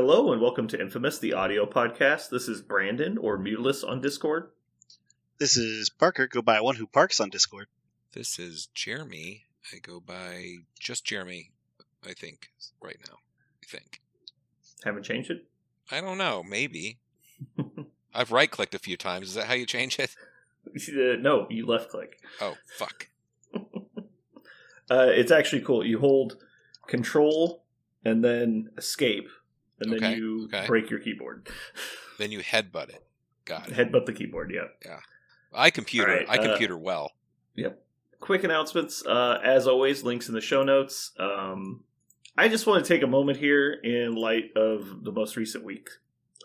Hello and welcome to Infamous, the audio podcast. This is Brandon, or Mutilus on Discord. This is Parker, go by One Who Parks on Discord. This is Jeremy. I go by just Jeremy, I think, right now. Haven't changed it? I don't know, maybe. I've right-clicked a few times. Is that how you change it? No, you left-click. Oh, fuck. It's actually cool. You hold Control and then Escape, and then you break your keyboard. Then you headbutt it. Got it. Headbutt the keyboard, yeah. Yeah. I computer well. Yep. Quick announcements. As always, links in the show notes. I just want to take a moment here in light of the most recent week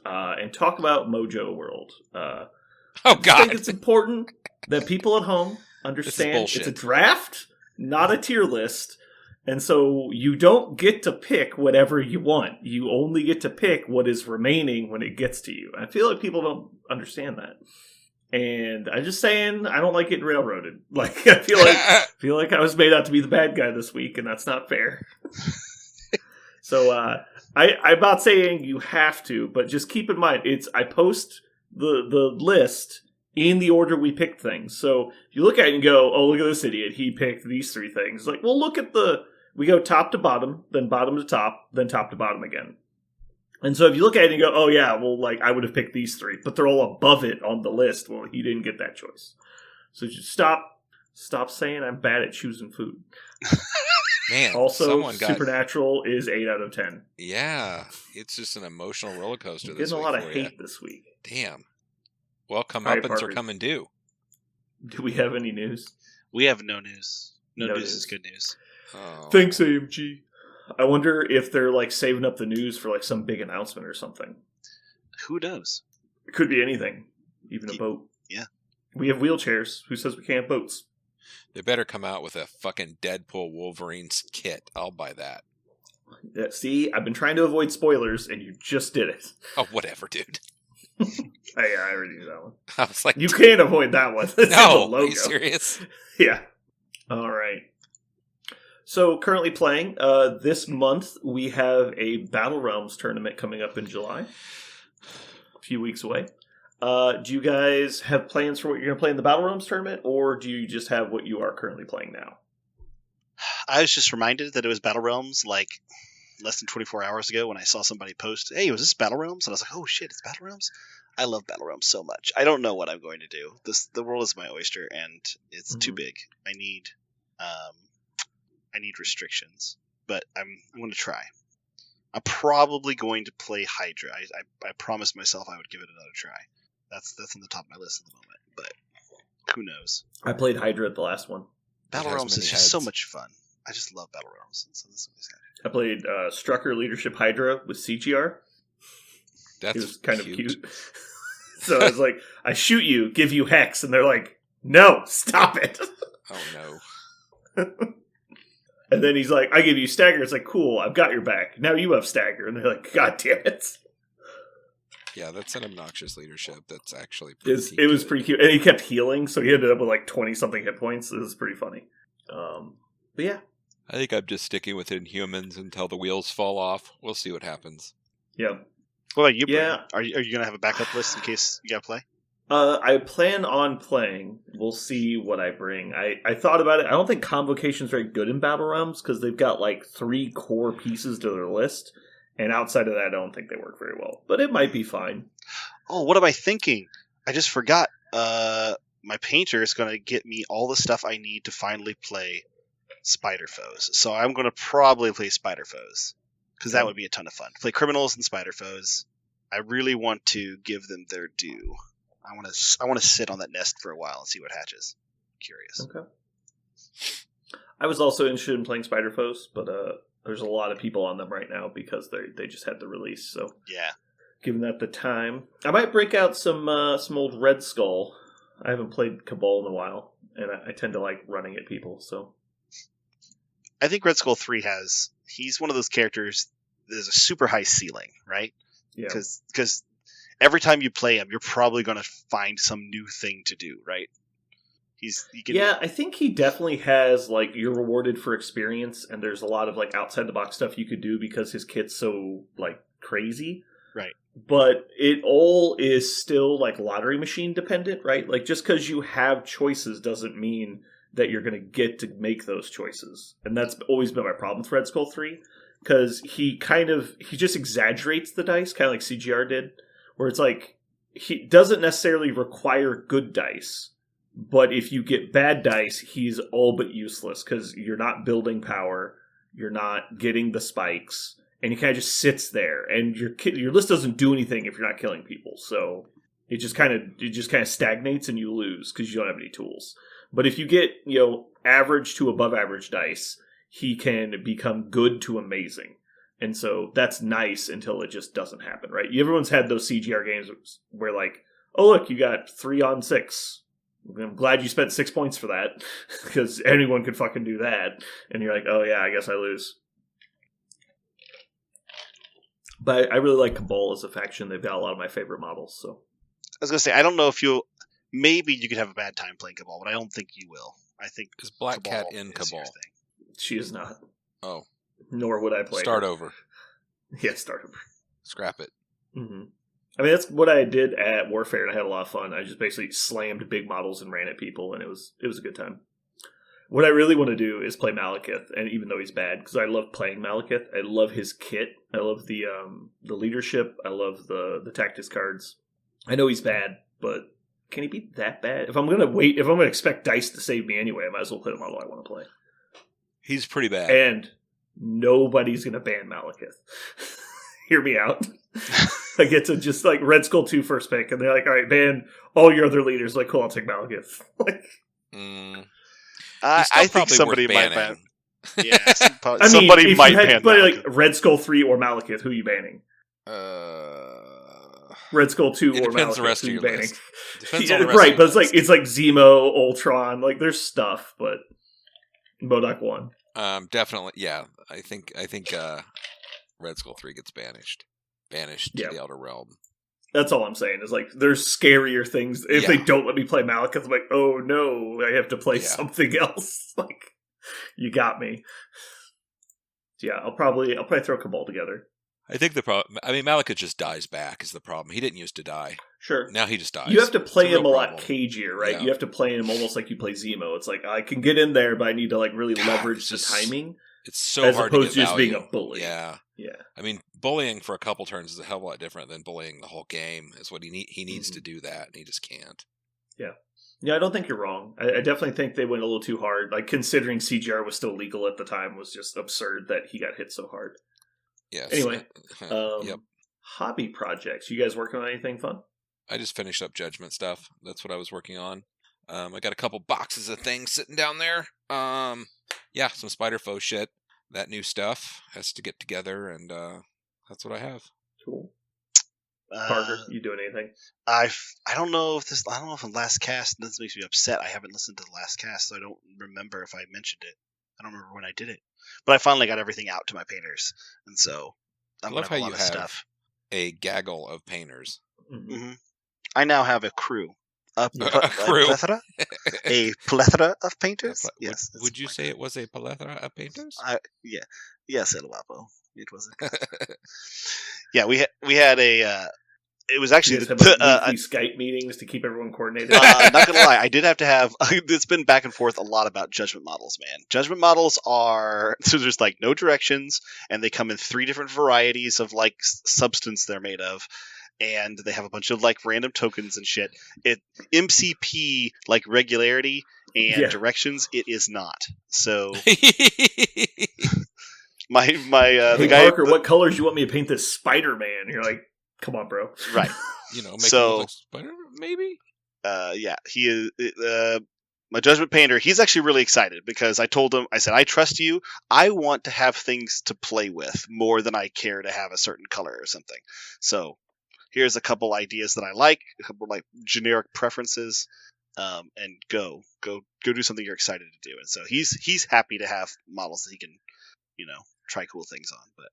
and talk about Mojo World. Oh, God. I think it's important that people at home understand it's a draft, not a tier list. And so you don't get to pick whatever you want. You only get to pick what is remaining when it gets to you. I feel like people don't understand that. And I'm just saying, I don't like getting railroaded. Like, I feel like I was made out to be the bad guy this week, and that's not fair. So I'm not saying you have to, but just keep in mind, I post the list in the order we picked things. So if you look at it and go, oh, look at this idiot, he picked these three things. Like, well, look at we go top to bottom, then bottom to top, then top to bottom again. And so if you look at it and go, oh yeah, well, like, I would have picked these three, but they're all above it on the list. Well, you didn't get that choice. So just stop saying I'm bad at choosing food. Man, also, Supernatural is 8 out of 10. Yeah, it's just an emotional roller coaster. Getting a lot of hate this week. Damn. Well, comeuppance are coming due. Do we have any news? We have no news. No news is good news. Oh. Thanks, AMG. I wonder if they're like saving up the news for like some big announcement or something. Who knows? It could be anything, even a boat. Yeah. We have wheelchairs. Who says we can't have boats? They better come out with a fucking Deadpool Wolverine kit. I'll buy that. Yeah, see, I've been trying to avoid spoilers, and you just did it. Oh, whatever, dude. Hey, I already knew that one. I was like, you can't avoid that one. No, are you serious? Yeah. All right. So, currently playing, this month we have a Battle Realms tournament coming up in July. A few weeks away. Do you guys have plans for what you're going to play in the Battle Realms tournament, or do you just have what you are currently playing now? I was just reminded that it was Battle Realms like less than 24 hours ago when I saw somebody post, hey, was this Battle Realms? And I was like, oh shit, it's Battle Realms? I love Battle Realms so much. I don't know what I'm going to do. The world is my oyster, and it's too big. I need restrictions, but I'm going to try. I'm probably going to play Hydra. I promised myself I would give it another try. That's on the top of my list at the moment, but who knows? I played Hydra at the last one. Battle Realms is just so much fun. I just love Battle Realms. And so this is I played Strucker Leadership Hydra with CGR. That's it was kind of cute. So I was like, I shoot you, give you Hex, and they're like, no, stop it. Oh no. And then he's like, I give you Stagger. It's like, cool, I've got your back. Now you have Stagger. And they're like, God damn it. Yeah, that's an obnoxious leadership. That's actually it was pretty cute. And he kept healing, so he ended up with like 20-something hit points. It was pretty funny. But yeah. I think I'm just sticking with Inhumans until the wheels fall off. We'll see what happens. Yeah. What about you, Brian? Are you going to have a backup list in case you got to play? I plan on playing. We'll see what I bring. I thought about it. I don't think Convocation's very good in Battle Realms because they've got like 3 core pieces to their list. And outside of that, I don't think they work very well. But it might be fine. Oh, what am I thinking? I just forgot. My painter is going to get me all the stuff I need to finally play Spider Foes. So I'm going to probably play Spider Foes. Because that would be a ton of fun. Play Criminals and Spider Foes. I really want to give them their due. I want to sit on that nest for a while and see what hatches. Curious. Okay. I was also interested in playing Spider Foes, but there's a lot of people on them right now because they just had the release. So yeah, given that the time, I might break out some old Red Skull. I haven't played Cabal in a while, and I tend to like running at people. So I think Red Skull 3 he's one of those characters. There's a super high ceiling, right? Yeah. Because every time you play him, you're probably going to find some new thing to do, right? I think he definitely has, like, you're rewarded for experience, and there's a lot of, like, outside-the-box stuff you could do because his kit's so, like, crazy. Right. But it all is still like lottery machine dependent, right? Like just because you have choices doesn't mean that you're going to get to make those choices. And that's always been my problem with Red Skull 3, because he just exaggerates the dice, kind of like CGR did, where it's like he doesn't necessarily require good dice, but if you get bad dice, he's all but useless because you're not building power, you're not getting the spikes, and he kind of just sits there, and your list doesn't do anything if you're not killing people. So it just kind of stagnates, and you lose because you don't have any tools. But if you get average to above average dice, he can become good to amazing. And so that's nice until it just doesn't happen, right? Everyone's had those CGR games where like, oh look, you got 3 on 6. I'm glad you spent 6 points for that, because anyone could fucking do that. And you're like, oh yeah, I guess I lose. But I really like Cabal as a faction. They've got a lot of my favorite models. So I was going to say, I don't know if maybe you could have a bad time playing Cabal, but I don't think you will. I think is Black Cabal Cat in is your Cabal? thing. she is not. Oh. Nor would I play Start her. over. Yeah, start over. Scrap it. Mm-hmm. I mean, that's what I did at Warfare, and I had a lot of fun. I just basically slammed big models and ran at people, and it was a good time. What I really want to do is play Malekith, and even though he's bad, because I love playing Malekith, I love his kit, I love the leadership, I love the tactics cards. I know he's bad, but can he be that bad? If I'm gonna expect dice to save me anyway, I might as well play the model I want to play. He's pretty bad. And nobody's gonna ban Malekith. Hear me out. I get to just like Red Skull 2 first pick, and they're like, all right, ban all your other leaders. Like, cool, I'll take Malekith. Like, I think somebody might ban. Yeah, I somebody mean, if might you had ban to play Malekith. like Red Skull 3 or Malekith, who are you banning? Red Skull 2 it or depends Malekith, the rest who of are you your banning? list. Depends on the rest Right, of but your it's like Zemo, Ultron, like there's stuff, but MODOK 1. Definitely, yeah. I think Red Skull 3 gets banished to the Outer Realm. That's all I'm saying, is like there's scarier things. If they don't let me play Malekith, I'm like, oh no, I have to play something else. Like, you got me. Yeah, I'll probably throw Cabal together. I think the problem, Malekith just dies back is the problem. He didn't used to die. Sure. Now he just dies. You have to play him a lot problem. cagier, right? Yeah. You have to play him almost like you play Zemo. It's like, I can get in there, but I need to like really leverage the timing. It's so as hard opposed to get just value. being a bully. Yeah. I mean, bullying for a couple turns is a hell of a lot different than bullying the whole game. Is what he needs to do that, and he just can't. Yeah, I don't think you're wrong. I definitely think they went a little too hard. Like, considering CGR was still legal at the time, was just absurd that he got hit so hard. Yes. Anyway, yep. Hobby projects. You guys working on anything fun? I just finished up Judgment stuff. That's what I was working on. I got a couple boxes of things sitting down there. Some Spider Foe shit. That new stuff has to get together, and that's what I have. Cool. Parker, you doing anything? I don't know if in last cast, this makes me upset. I haven't listened to the last cast, so I don't remember if I mentioned it. I don't remember when I did it, but I finally got everything out to my painters, and so I love how you have stuff. A gaggle of painters. Mm-hmm. I now have a crew. A crew. A plethora of painters. Yes. Would you say it was a plethora of painters? Yes, El Guapo. It was. Yeah, we had a. It was actually weekly Skype meetings to keep everyone coordinated. Not gonna lie, I did have to have. It's been back and forth a lot about judgment models, man. Judgment models are so there's like no directions, and they come in 3 different varieties of like substance they're made of, and they have a bunch of like random tokens and shit. It MCP like regularity and directions. It is not. So the guy. Parker, what colors you want me to paint this Spider-Man? You're like, come on, bro. Right. Make it look like Spider, maybe. He is my judgment painter. He's actually really excited because I told him, I said, I trust you. I want to have things to play with more than I care to have a certain color or something. So here's a couple ideas that I like, a couple like generic preferences, and go do something you're excited to do. And so he's happy to have models that he can, try cool things on. But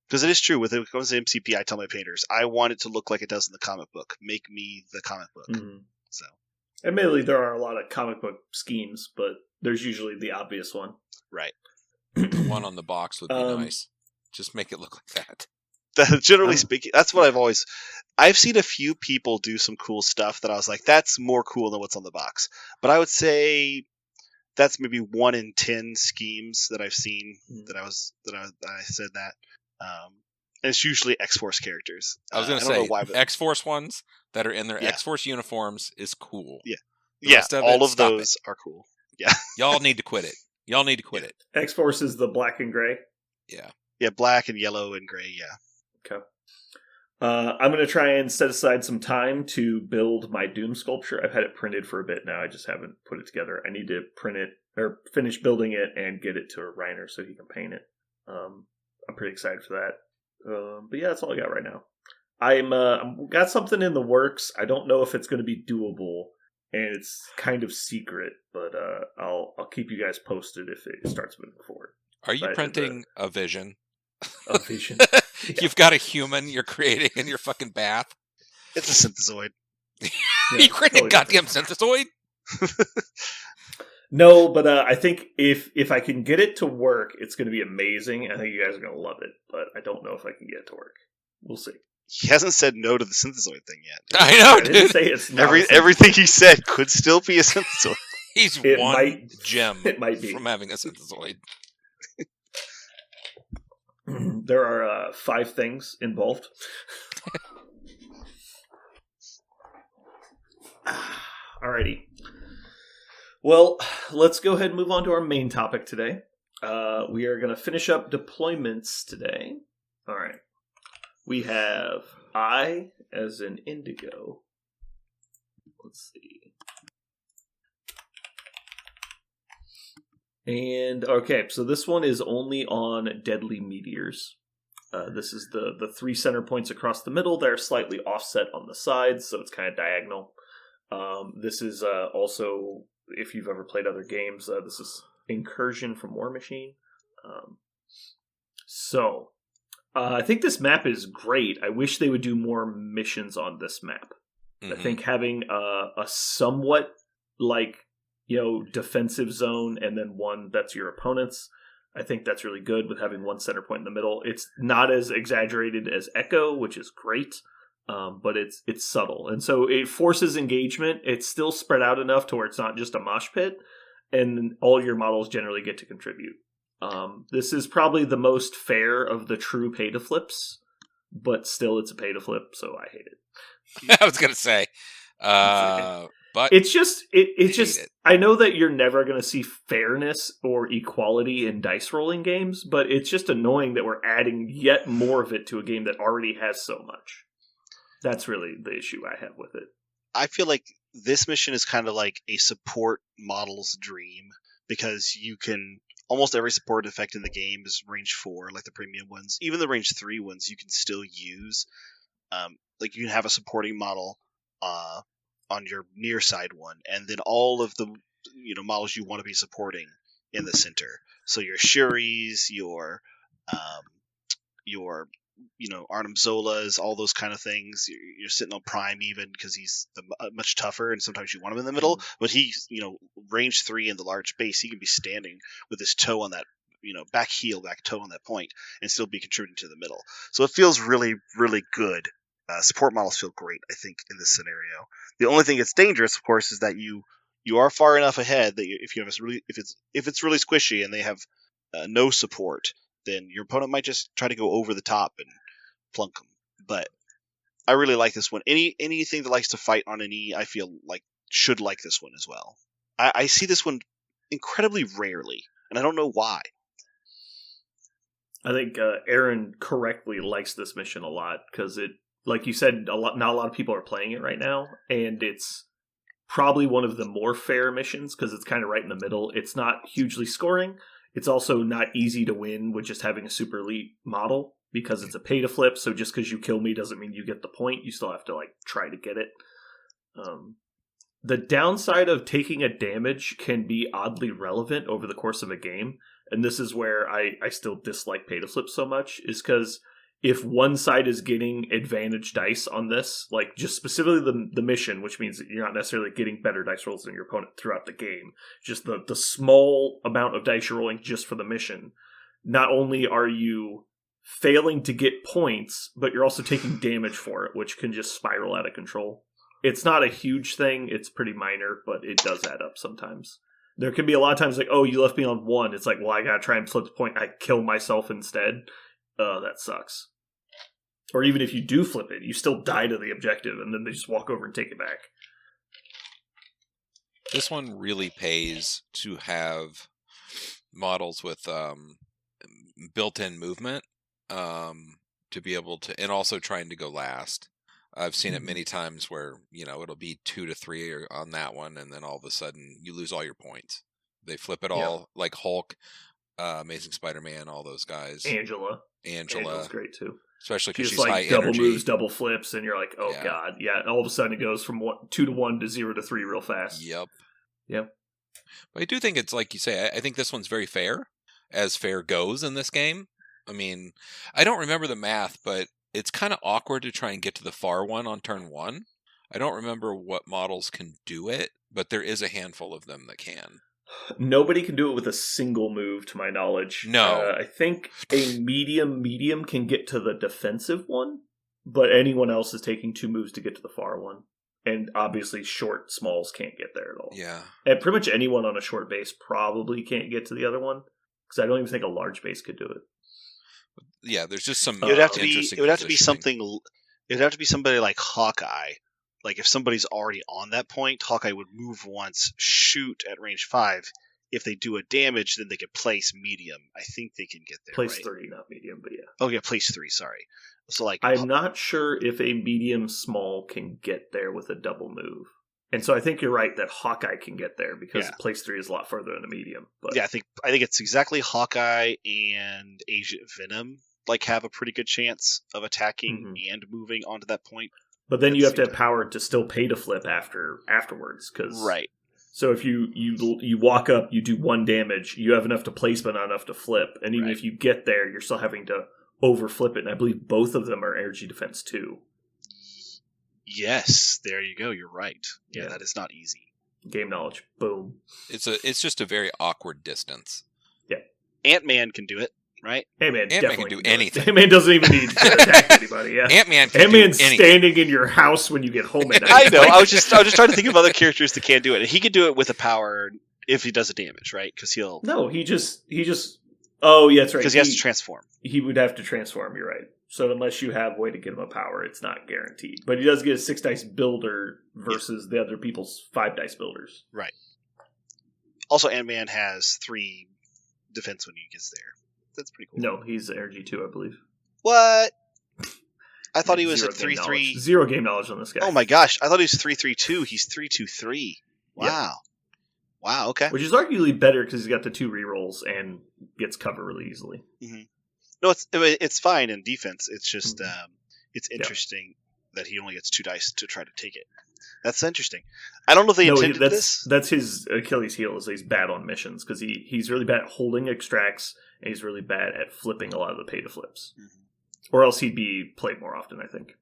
because it is true, when it comes to MCP, I tell my painters, I want it to look like it does in the comic book. Make me the comic book. Mm-hmm. So, admittedly, there are a lot of comic book schemes, but there's usually the obvious one. Right. The one on the box would be nice. Just make it look like that. Generally speaking, that's what I've seen a few people do some cool stuff that I was like, that's more cool than what's on the box. But I would say that's maybe 1 in 10 schemes that I've seen that I said that. And it's usually X-Force characters. I was going to say, X-Force ones that are in their X-Force uniforms is cool. Yeah, all of those are cool. Yeah. Y'all need to quit it. Y'all need to quit it. X-Force is the black and gray? Yeah. Yeah, black and yellow and gray, yeah. Okay. I'm going to try and set aside some time to build my Doom sculpture. I've had it printed for a bit now. I just haven't put it together. I need to print it, or finish building it and get it to Reiner so he can paint it. I'm pretty excited for that. But yeah, that's all I got right now. I've got something in the works. I don't know if it's going to be doable, and it's kind of secret, but I'll keep you guys posted if it starts moving forward. Are you printing a vision? A vision. Yeah. You've got a human you're creating in your fucking bath. It's a synthezoid. You created a goddamn synthezoid? No, but I think if I can get it to work, it's going to be amazing. I think you guys are going to love it, but I don't know if I can get it to work. We'll see. He hasn't said no to the synthezoid thing yet. I know, I didn't say it's not everything he said could still be a synthezoid. He's one gem from having a synthezoid. There are 5 things involved. Alrighty. Well, let's go ahead and move on to our main topic today. We are going to finish up deployments today. Alright. We have I as in indigo. Let's see. And, okay, so this one is only on deadly meteors. This is the 3 center points across the middle. They're slightly offset on the sides, so it's kind of diagonal. This is also, if you've ever played other games, this is Incursion from War Machine. I think this map is great. I wish they would do more missions on this map. Mm-hmm. I think having a somewhat, defensive zone and then one that's your opponent's, I think that's really good with having one center point in the middle. It's not as exaggerated as Echo, which is great, but it's subtle. And so it forces engagement. It's still spread out enough to where it's not just a mosh pit, and all your models generally get to contribute. This is probably the most fair of the true pay-to-flips, but still it's a pay-to-flip, so I hate it. I was going to say... But it's just I know that you're never going to see fairness or equality in dice rolling games, but it's just annoying that we're adding yet more of it to a game that already has so much. That's really the issue I have with it. I feel like this mission is kind of like a support model's dream, because you can almost every support effect in the game is range 4, like the premium ones. Even the range 3 ones you can still use. Like you can have a supporting model on your near side one, and then all of the models you want to be supporting in the center. So your Shuris, your Arnim Zolas, all those kind of things. You're sitting on Prime even because he's much tougher, and sometimes you want him in the middle. But he's range 3 in the large base. He can be standing with his toe on that back toe on that point and still be contributing to the middle. So it feels really, really good. Support models feel great, I think, in this scenario. The only thing that's dangerous, of course, is that you are far enough ahead that if it's really squishy and they have no support, then your opponent might just try to go over the top and plunk them. But I really like this one. Anything that likes to fight on an E, I feel like should like this one as well. I see this one incredibly rarely, and I don't know why. I think Aaron correctly likes this mission a lot because it, like you said, not a lot of people are playing it right now, and it's probably one of the more fair missions because it's kind of right in the middle. It's not hugely scoring. It's also not easy to win with just having a super elite model because it's a pay to flip. So just because you kill me doesn't mean you get the point. You still have to try to get it. The downside of taking a damage can be oddly relevant over the course of a game, and this is where I still dislike pay to flip so much, is because if one side is getting advantage dice on this, just specifically the mission, which means that you're not necessarily getting better dice rolls than your opponent throughout the game, just the small amount of dice you're rolling just for the mission, not only are you failing to get points, but you're also taking damage for it, which can just spiral out of control. It's not a huge thing. It's pretty minor, but it does add up sometimes. There can be a lot of times like, oh, you left me on 1. It's like, well, I gotta try and flip the point. I kill myself instead. That sucks. Or even if you do flip it, you still die to the objective, and then they just walk over and take it back. This one really pays to have models with built-in movement to be able to, and also trying to go last. I've seen it many times where, it'll be 2 to 3 on that one, and then all of a sudden you lose all your points. They flip it all, like Hulk, Amazing Spider-Man, all those guys. Angela's great too. Especially because she's high double energy. Moves, double flips, and you're like, oh god. Yeah, all of a sudden it goes from 2 to 1 to 0 to 3 real fast. Yep. But I do think it's like you say, I think this one's very fair, as fair goes in this game. I mean, I don't remember the math, but it's kind of awkward to try and get to the far one on turn 1. I don't remember what models can do it, but there is a handful of them that can. Nobody can do it with a single move, to my knowledge. No. I think a medium can get to the defensive one, but anyone else is taking 2 moves to get to the far one. And obviously short smalls can't get there at all. Yeah. And pretty much anyone on a short base probably can't get to the other one, because I don't even think a large base could do it. Yeah, there's just some. It would have to be something. It would have to be somebody like Hawkeye. Like if somebody's already on that point, Hawkeye would move once, shoot at range 5. If they do a damage, then they could place medium. I think they can get there. Place right? 3, not medium, but yeah. Oh yeah, place 3. Sorry. So like, I'm not sure if a medium small can get there with a double move. And so I think you're right that Hawkeye can get there because place 3 is a lot further than a medium. But yeah, I think it's exactly Hawkeye and Agent Venom have a pretty good chance of attacking and moving onto that point. But then you have to have power to still pay to flip afterwards. Right. So if you walk up, you do 1 damage, you have enough to place but not enough to flip. And even if you get there, you're still having to overflip it. And I believe both of them are energy defense too. Yes, there you go. You're right. Yeah, that is not easy. Game knowledge. Boom. It's just a very awkward distance. Yeah. Ant-Man can do it, right? Ant-Man can do anything. Ant-Man doesn't even need to attack anybody. Yeah. Ant-Man's standing in your house when you get home at night. I know. I was just trying to think of other characters that can do it. He could do it with a power if he does a damage, right? Because he'll. No, he just. Oh, yeah, that's right. Because he has to transform. He would have to transform. You're right. So unless you have a way to get him a power, it's not guaranteed. But he does get a 6 dice builder versus the other people's 5 dice builders. Right. Also, Ant-Man has 3 defense when he gets there. That's pretty cool. No, he's energy 2, I believe. What? I thought he was at 3-3. 0 game knowledge on this guy. Oh my gosh! I thought he was 3-3-2. He's 3-2-3. Wow. Yep. Wow. Okay. Which is arguably better because he's got the 2 rerolls and gets cover really easily. Mm-hmm. No, it's fine in defense. It's just it's interesting that he only gets 2 dice to try to take it. That's interesting. I don't know if they intended this. That's his Achilles heel, is he's bad on missions because he's really bad at holding extracts and he's really bad at flipping a lot of the pay to flips. Mm-hmm. Or else he'd be played more often, I think.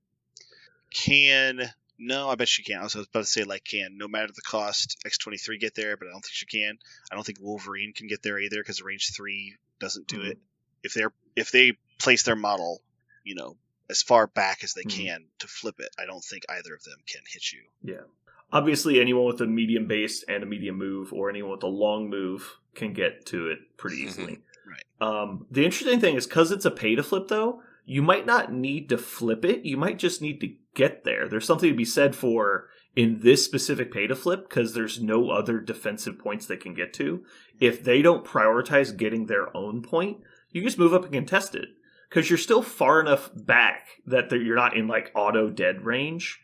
No, I bet she can. I was about to say, can no matter the cost X-23 get there, but I don't think she can. I don't think Wolverine can get there either because range 3 doesn't do it. If they place their model, as far back as they can to flip it, I don't think either of them can hit you. Yeah. Obviously, anyone with a medium base and a medium move, or anyone with a long move, can get to it pretty easily. Right. The interesting thing is, because it's a pay to flip, though, you might not need to flip it. You might just need to get there. There's something to be said for, in this specific pay to flip, because there's no other defensive points they can get to. If they don't prioritize getting their own point, you just move up and contest it. Because you're still far enough back that you're not in auto dead range,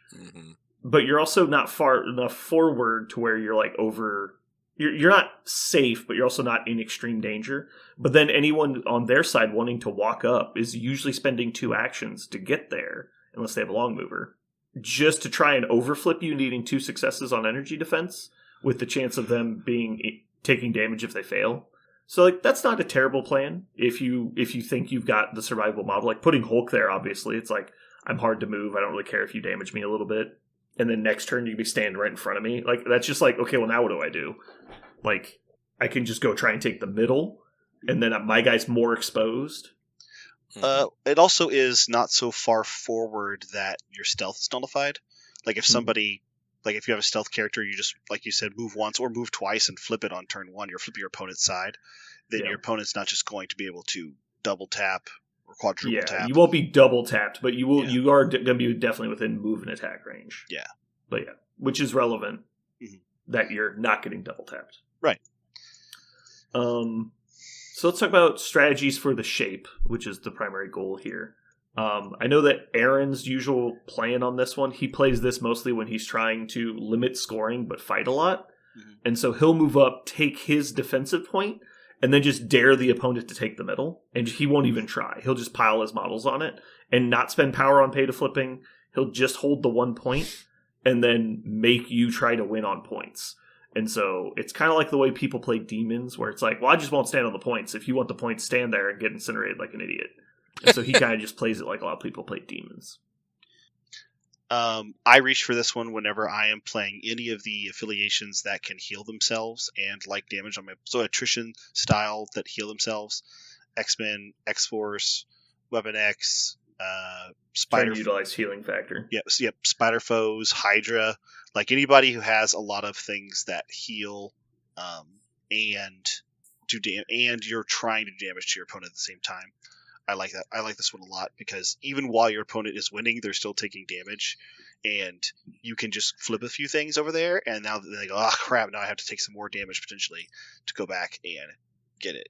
but you're also not far enough forward to where you're over. You're not safe, but you're also not in extreme danger. But then anyone on their side wanting to walk up is usually spending 2 actions to get there, unless they have a long mover, just to try and overflip you, needing 2 successes on energy defense, with the chance of them taking damage if they fail. So that's not a terrible plan if you think you've got the survivable model. Putting Hulk there, obviously, it's I'm hard to move. I don't really care if you damage me a little bit. And then next turn you can be standing right in front of me. That's just okay, well now what do I do? I can just go try and take the middle, and then my guy's more exposed. It also is not so far forward that your stealth is nullified. Like if somebody, like if you have a stealth character, you just, like you said, move once or move twice and flip it on turn 1. You're flipping your opponent's side. Then your opponent's not just going to be able to double tap or quadruple tap. You won't be double tapped, but you will. You are going to be definitely within move and attack range. Yeah, but which is relevant that you're not getting double tapped. Right. So let's talk about strategies for the shape, which is the primary goal here. I know that Aaron's usual plan on this one, he plays this mostly when he's trying to limit scoring but fight a lot. And so he'll move up, take his defensive point, and then just dare the opponent to take the middle. And he won't even try. He'll just pile his models on it and not spend power on pay to flipping. He'll just hold the 1 point and then make you try to win on points. And so it's kind of like the way people play demons, where it's like, well, I just won't stand on the points. If you want the points, stand there and get incinerated like an idiot. And so he kind of just plays it like a lot of people play demons. I reach for this one whenever I am playing any of the affiliations that can heal themselves and like damage on my attrition style that heal themselves. X-Men, X-Force, Weapon X, Spider. Trying to utilize healing factor. Yep. Spider Foes, Hydra, like anybody who has a lot of things that heal, and you're trying to do damage to your opponent at the same time. I like that. I like this one a lot because even while your opponent is winning, they're still taking damage, and you can just flip a few things over there, and now they go, oh crap, now I have to take some more damage potentially to go back and get it.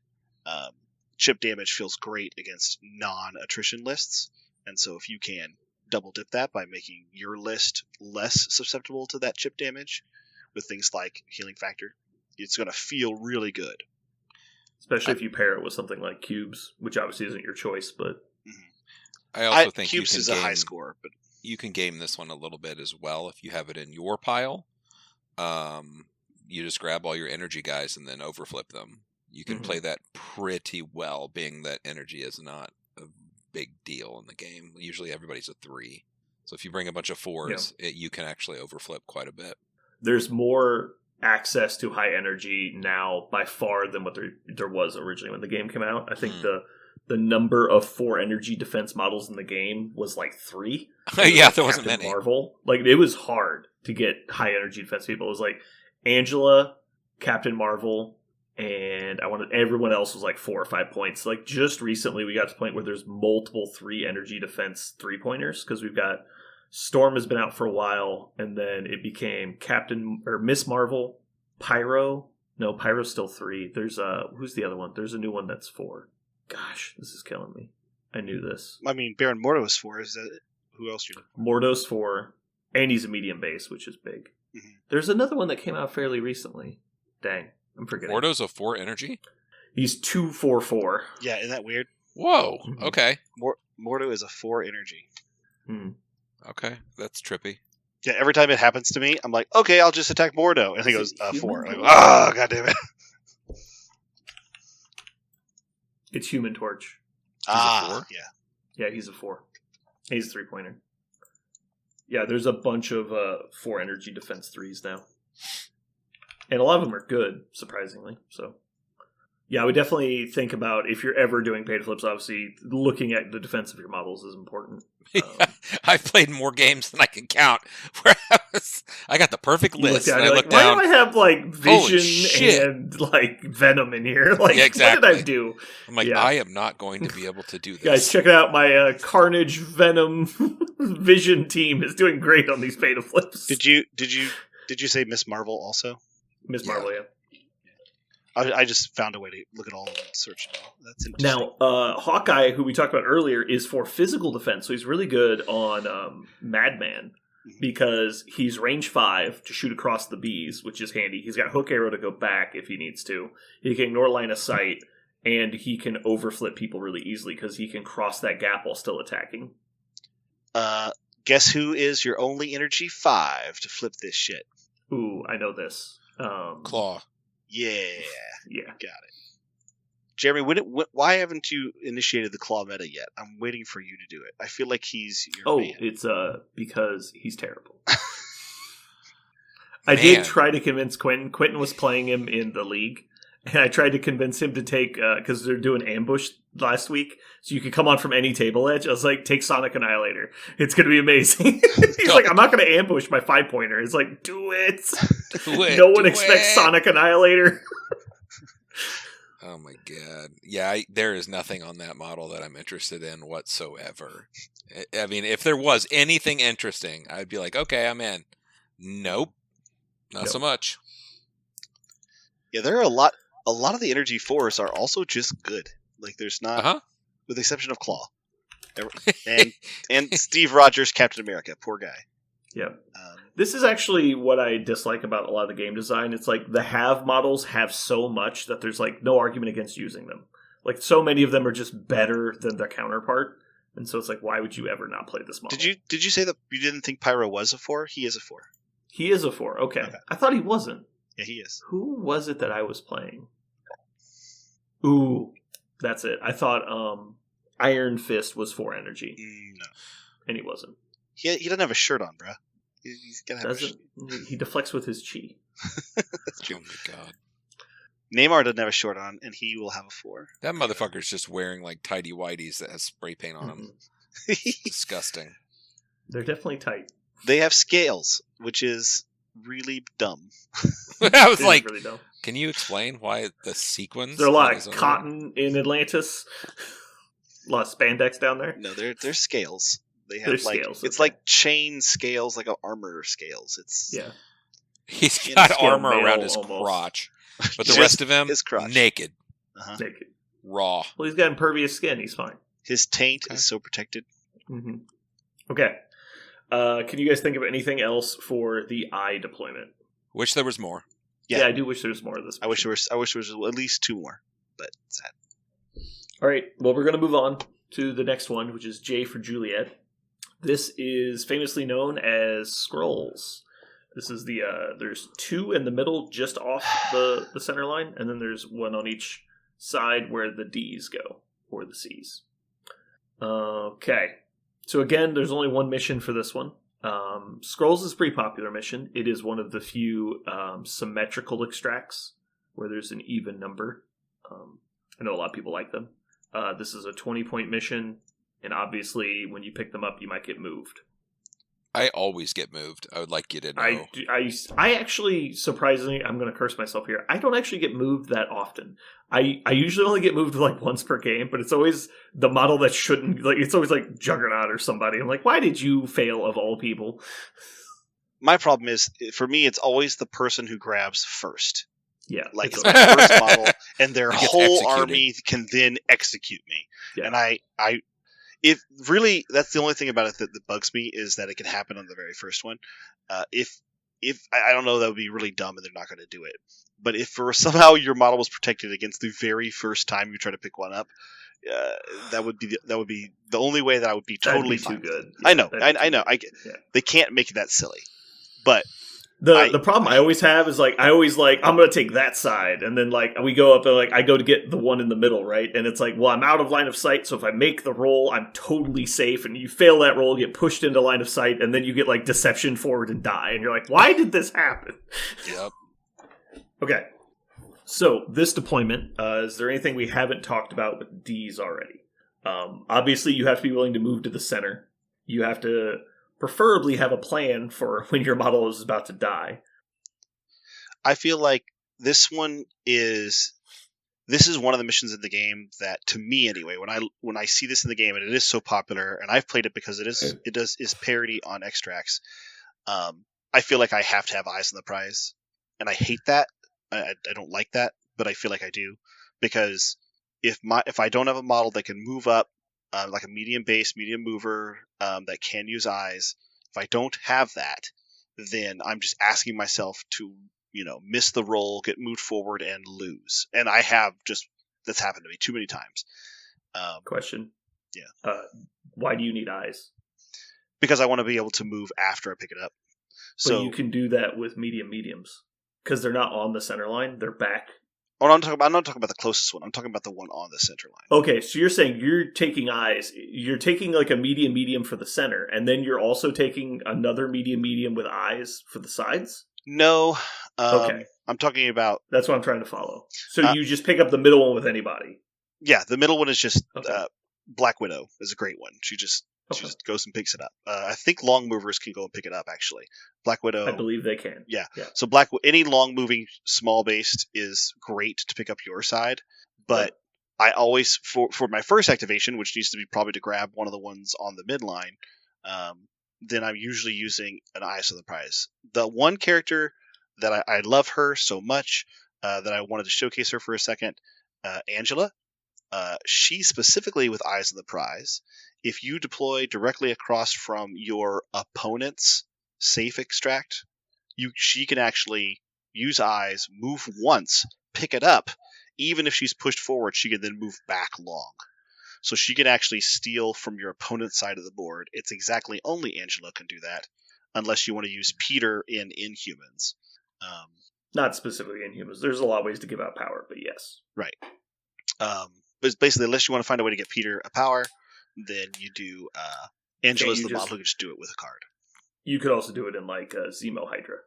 Chip damage feels great against non-attrition lists, and so if you can double dip that by making your list less susceptible to that chip damage with things like healing factor, it's going to feel really good. Especially if you pair it with something like cubes, which obviously isn't your choice, but I also think cubes is a high score, but you can game this one a little bit as well if you have it in your pile. You just grab all your energy guys and then overflip them. You can play that pretty well, being that energy is not a big deal in the game. Usually everybody's a 3. So if you bring a bunch of 4s, you can actually overflip quite a bit. There's more access to high energy now by far than what there was originally when the game came out. I think the number of 4 energy defense models in the game was like 3. Yeah, there wasn't many. Marvel. Like, it was hard to get high energy defense people. It was like Angela, Captain Marvel, and I wanted everyone else was like 4 or 5 points. Like, just recently we got to the point where there's multiple 3 energy defense 3-pointers, because we've got Storm has been out for a while, and then it became Captain or Miss Marvel, Pyro. No, Pyro's still 3. There's who's the other one? There's a new one that's 4. Gosh, this is killing me. I knew this. I mean, Baron Mordo is 4. Is that who else you know? Mordo's 4, and he's a medium base, which is big. There's another one that came out fairly recently. Dang, I'm forgetting. Mordo's a 4 energy? He's 2/4/4. Yeah, isn't that weird? Whoa. Okay. Mordo is a 4 energy. Okay, that's trippy. Yeah, every time it happens to me, I'm like, okay, I'll just attack Mordo. And he goes, 4. I go, oh, god damn it. It's Human Torch. He's a 4? Yeah, he's a 4. He's a 3-pointer. Yeah, there's a bunch of 4 energy defense 3s now. And a lot of them are good, surprisingly. So, yeah, I would definitely think about, if you're ever doing pay to flips, obviously, looking at the defense of your models is important. I've played more games than I can count. Where I got the perfect list. And I looked down. Why do I have like Vision and like Venom in here? Like, exactly. What did I do? I'm like, I am not going to be able to do this. Guys, check out my Carnage, Venom, Vision team is doing great on these pay to flips. Did you say Miss Marvel also? Miss Marvel, yeah. I just found a way to look at all of them and search it all. That's interesting. Now, Hawkeye, who we talked about earlier, is for physical defense, so he's really good on Madman, because he's range 5 to shoot across the bees, which is handy. He's got hook arrow to go back if he needs to. He can ignore line of sight, and he can overflip people really easily because he can cross that gap while still attacking. Guess who is your only energy 5 to flip this shit? Ooh, I know this. Claw. Yeah. Got it. Jeremy, why haven't you initiated the claw meta yet? I'm waiting for you to do it. I feel like he's your man. It's because he's terrible. I did try to convince Quentin. Quentin was playing him in the league, And I tried to convince him to take, because they're doing ambush last week, so you could come on from any table edge. I was like, take Sonic Annihilator. It's going to be amazing. He's like, I'm not going to ambush my 5-pointer. It's like, do it. No one expects Sonic Annihilator. Oh my god. Yeah, there is nothing on that model that I'm interested in whatsoever. I mean, if there was anything interesting, I'd be like, okay, I'm in. Nope. Not so much. Yeah, there are a lot of the Energy Force are also just good. Like, there's not, with the exception of Claw. And Steve Rogers, Captain America. Poor guy. Yeah. This is actually what I dislike about a lot of the game design. It's like the have models have so much that there's like no argument against using them. Like, so many of them are just better than their counterpart. And so it's like, why would you ever not play this model? Did you say that you didn't think Pyro was a 4? He is a 4. He is a 4. Okay. I thought he wasn't. Yeah, he is. Who was it that I was playing? Ooh, that's it. I thought Iron Fist was 4 energy. No. And he wasn't. He doesn't have a shirt on, bruh. He's gonna have He deflects with his chi. That's true. Oh my god. Neymar doesn't have a shirt on, and he will have a 4. That motherfucker's just wearing like tidy whities that has spray paint on them. Disgusting. They're definitely tight. They have scales, which is really dumb. I was like, really dumb. Can you explain why the sequins? There's a lot of cotton in Atlantis. A lot of spandex down there. No, they're scales. They have scales. It's like chain scales, like armor scales. It's He's got armor around his almost. crotch, but the rest of him naked, naked, raw. Well, he's got impervious skin. He's fine. His taint is so protected. Mm-hmm. Okay. Can you guys think of anything else for the eye deployment? Wish there was more. Yeah, I do wish there was more of this. I wish there was at least 2 more, but sad. All right. Well, we're going to move on to the next one, which is J for Juliet. This is famously known as scrolls. This is the there's 2 in the middle, just off the center line, and then there's 1 on each side where the D's go, or the C's. Okay. So again, there's only 1 mission for this one. Scrolls is a pretty popular mission. It is one of the few symmetrical extracts where there's an even number. I know a lot of people like them. This is a 20-point mission, and obviously when you pick them up, you might get moved. I always get moved. I would like you to know. I actually, surprisingly, I'm going to curse myself here. I don't actually get moved that often. I usually only get moved like once per game, but it's always the model that shouldn't. Like, it's always like Juggernaut or somebody. I'm like, why did you fail of all people? My problem is, for me, it's always the person who grabs first. Yeah, like it's my first model, and their whole army can then execute me. Yeah. And if really, that's the only thing about it that bugs me, is that it can happen on the very first one. If I don't know, that would be really dumb, and they're not going to do it. But if somehow your model was protected against the very first time you try to pick one up, that would be the only way that I would be totally fine. Too good. Yeah, I know. They can't make it that silly, but. The problem I always have is I'm going to take that side, and then we go up and I go to get the one in the middle, right? And it's like, well, I'm out of line of sight, so if I make the roll, I'm totally safe, and you fail that roll, get pushed into line of sight, and then you get deception forward and die, and you're like, why did this happen? Yep. Okay. So this deployment, is there anything we haven't talked about with D's already? Obviously, you have to be willing to move to the center. You have to preferably have a plan for when your model is about to die. I feel like this is one of the missions in the game that, to me anyway, when I see this in the game, and it is so popular, and I've played it because it is parody on extracts. I feel like I have to have eyes on the prize, and I hate that. I don't like that, but I feel like I do, because if I don't have a model that can move up, like a medium base, medium mover that can use eyes. If I don't have that, then I'm just asking myself to, miss the roll, get moved forward, and lose. And I have that's happened to me too many times. Question. Yeah. Why do you need eyes? Because I want to be able to move after I pick it up. So you can do that with mediums. Because they're not on the center line, they're back. Oh, I'm not talking about the closest one. I'm talking about the one on the center line. Okay, so you're saying you're taking eyes. You're taking a medium for the center, and then you're also taking another medium with eyes for the sides? No. Okay. I'm talking about... That's what I'm trying to follow. So you just pick up the middle one with anybody? Yeah, the middle one is just... Okay. Black Widow is a great one. She just goes and picks it up. I think long movers can go and pick it up, actually. Black Widow... I believe they can. Yeah. So any long moving small based is great to pick up your side, but I always, for my first activation, which needs to be probably to grab one of the ones on the midline, then I'm usually using an Eyes of the Prize. The one character that I love her so much that I wanted to showcase her for a second, Angela. She specifically with Eyes of the Prize, if you deploy directly across from your opponent's safe extract, she can actually use Eyes, move once, pick it up. Even if she's pushed forward, she can then move back long. So she can actually steal from your opponent's side of the board. It's exactly only Angela can do that, unless you want to use Peter in Inhumans. Not specifically Inhumans. There's a lot of ways to give out power, but yes. Right. But basically, unless you want to find a way to get Peter a power, then you do Angela's the model who can just do it with a card. You could also do it in like Zemo Hydra.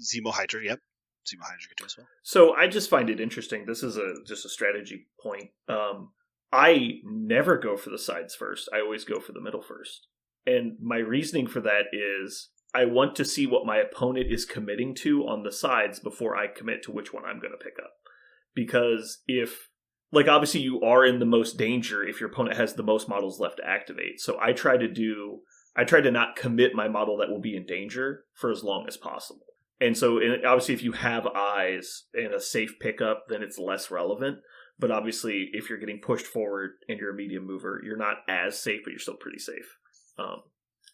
Zemo Hydra, yep. Zemo Hydra could do as well. So I just find it interesting. This is just a strategy point. I never go for the sides first. I always go for the middle first. And my reasoning for that is I want to see what my opponent is committing to on the sides before I commit to which one I'm going to pick up. Because obviously you are in the most danger if your opponent has the most models left to activate. So I try to not commit my model that will be in danger for as long as possible. And so obviously if you have Eyes and a safe pickup, then it's less relevant. But obviously if you're getting pushed forward and you're a medium mover, you're not as safe, but you're still pretty safe.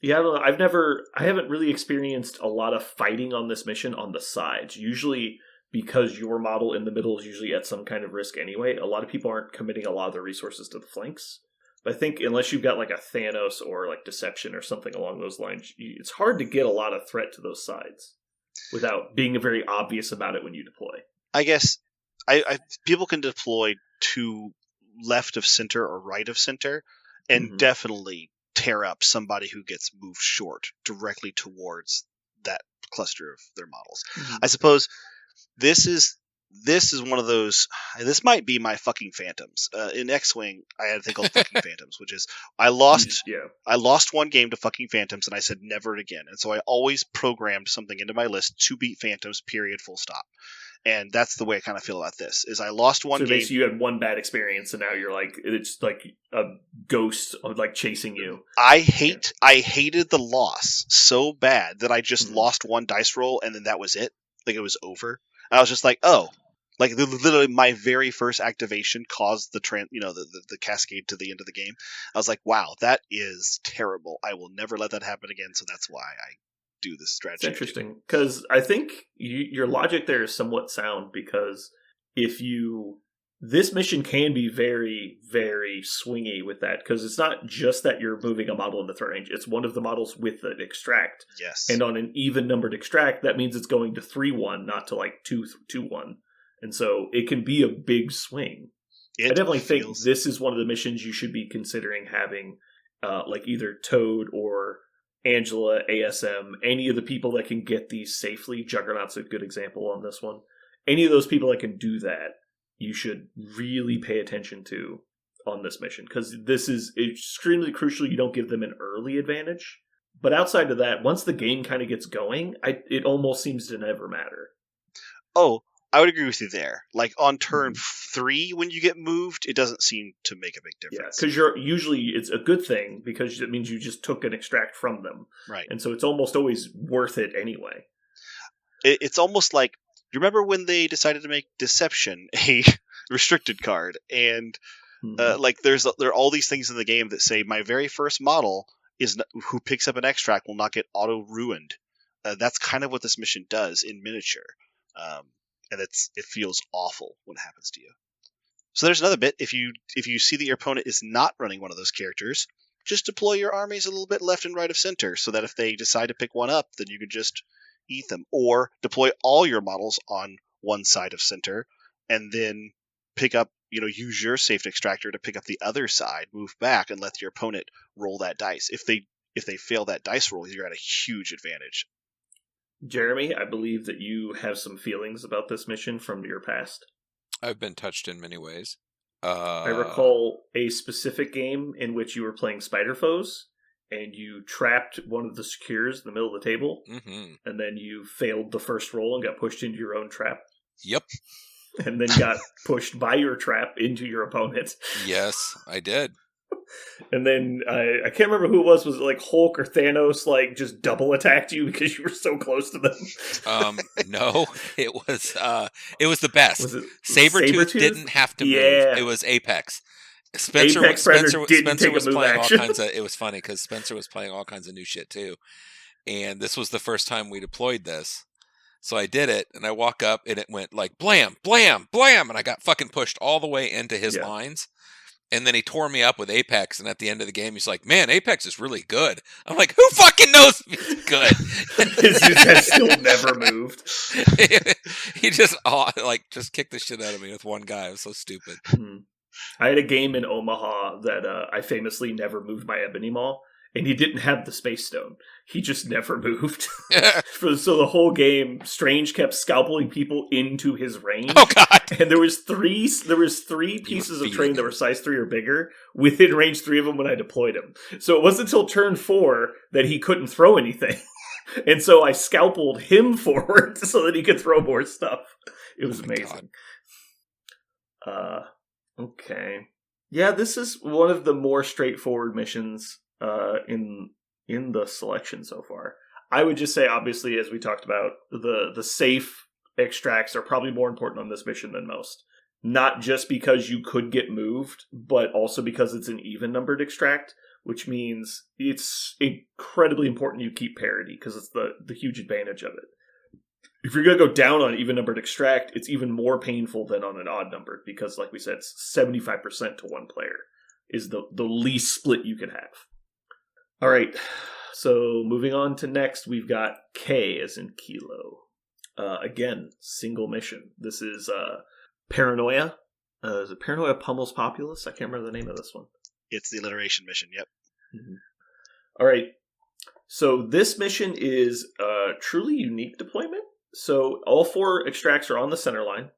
Yeah, I don't know. I haven't really experienced a lot of fighting on this mission on the sides. Usually, because your model in the middle is usually at some kind of risk anyway, a lot of people aren't committing a lot of their resources to the flanks. But I think unless you've got like a Thanos or like Deception or something along those lines, it's hard to get a lot of threat to those sides without being very obvious about it when you deploy. I guess people can deploy to left of center or right of center and definitely tear up somebody who gets moved short directly towards that cluster of their models. I suppose this is one of those. This might be my fucking phantoms. In X-Wing, I had a thing called fucking phantoms, which is I lost one game to fucking phantoms, and I said never again. And so I always programmed something into my list to beat phantoms. Period. Full stop. And that's the way I kind of feel about this. Is I lost one game. So basically, you had one bad experience, and now you're like it's like a ghost like chasing you. I hated the loss so bad that I just lost one dice roll, and then that was it. Like it was over. I was just like, oh, like literally my very first activation caused the cascade to the end of the game. I was like, wow, that is terrible. I will never let that happen again. So that's why I do this strategy. It's interesting because I think your logic there is somewhat sound because this mission can be very, very swingy with that because it's not just that you're moving a model in the threat range. It's one of the models with an extract. Yes. And on an even numbered extract, that means it's going to 3-1, not to like 2-1. And so it can be a big swing. I definitely think this is one of the missions you should be considering having like either Toad or Angela, ASM, any of the people that can get these safely. Juggernaut's a good example on this one. Any of those people that can do that, you should really pay attention to on this mission because this is extremely crucial. You don't give them an early advantage, but outside of that, once the game kind of gets going, it almost seems to never matter. Oh, I would agree with you there. Like on turn 3, when you get moved, it doesn't seem to make a big difference. Yeah, because it's a good thing because it means you just took an extract from them, right? And so it's almost always worth it anyway. It's almost like. You remember when they decided to make Deception a restricted card, and there are all these things in the game that say my very first model who picks up an extract will not get auto ruined. That's kind of what this mission does in miniature, and it feels awful when it happens to you. So there's another bit. If you see that your opponent is not running one of those characters, just deploy your armies a little bit left and right of center, so that if they decide to pick one up, then you can just eat them, or deploy all your models on one side of center and then pick up, use your safe extractor to pick up the other side, move back and let your opponent roll that dice. If they fail that dice roll, you're at a huge advantage. Jeremy, I believe that you have some feelings about this mission from your past. I've been touched in many ways. I recall a specific game in which you were playing Spider Foes, and you trapped one of the secures in the middle of the table, and then you failed the first roll and got pushed into your own trap. Yep. And then got pushed by your trap into your opponent. Yes, I did. And then I can't remember who it was. Was it like Hulk or Thanos? Like just double attacked you because you were so close to them. No, it was the best. Was it Sabretooth didn't have to move. It was Apex. Spencer was playing all kinds of. It was funny because Spencer was playing all kinds of new shit too, and this was the first time we deployed this. So I did it, and I walk up, and it went like blam, blam, blam, and I got fucking pushed all the way into his lines. And then he tore me up with Apex, and at the end of the game, he's like, "Man, Apex is really good." I'm like, "Who fucking knows if he's good?" His head still never moved. He just kicked the shit out of me with one guy. It was so stupid. I had a game in Omaha that I famously never moved my Ebony Maw, and he didn't have the Space Stone. He just never moved. So the whole game, Strange kept scalping people into his range. Oh god! And there was three pieces of terrain that were size 3 or bigger within range 3 of them when I deployed him. So it wasn't until turn 4 that he couldn't throw anything. And so I scalpeled him forward so that he could throw more stuff. It was amazing. Okay. Yeah, this is one of the more straightforward missions in the selection so far. I would just say, obviously, as we talked about, the safe extracts are probably more important on this mission than most. Not just because you could get moved, but also because it's an even-numbered extract, which means it's incredibly important you keep parity, because it's the huge advantage of it. If you're going to go down on even-numbered extract, it's even more painful than on an odd-numbered, because, like we said, it's 75% to one player is the least split you can have. All right, so moving on to next, we've got K as in Kilo. Again, single mission. This is Paranoia. Is it Paranoia Pummels Populous? I can't remember the name of this one. It's the alliteration mission, yep. Mm-hmm. All right, so this mission is a truly unique deployment. So all 4 extracts are on the center line.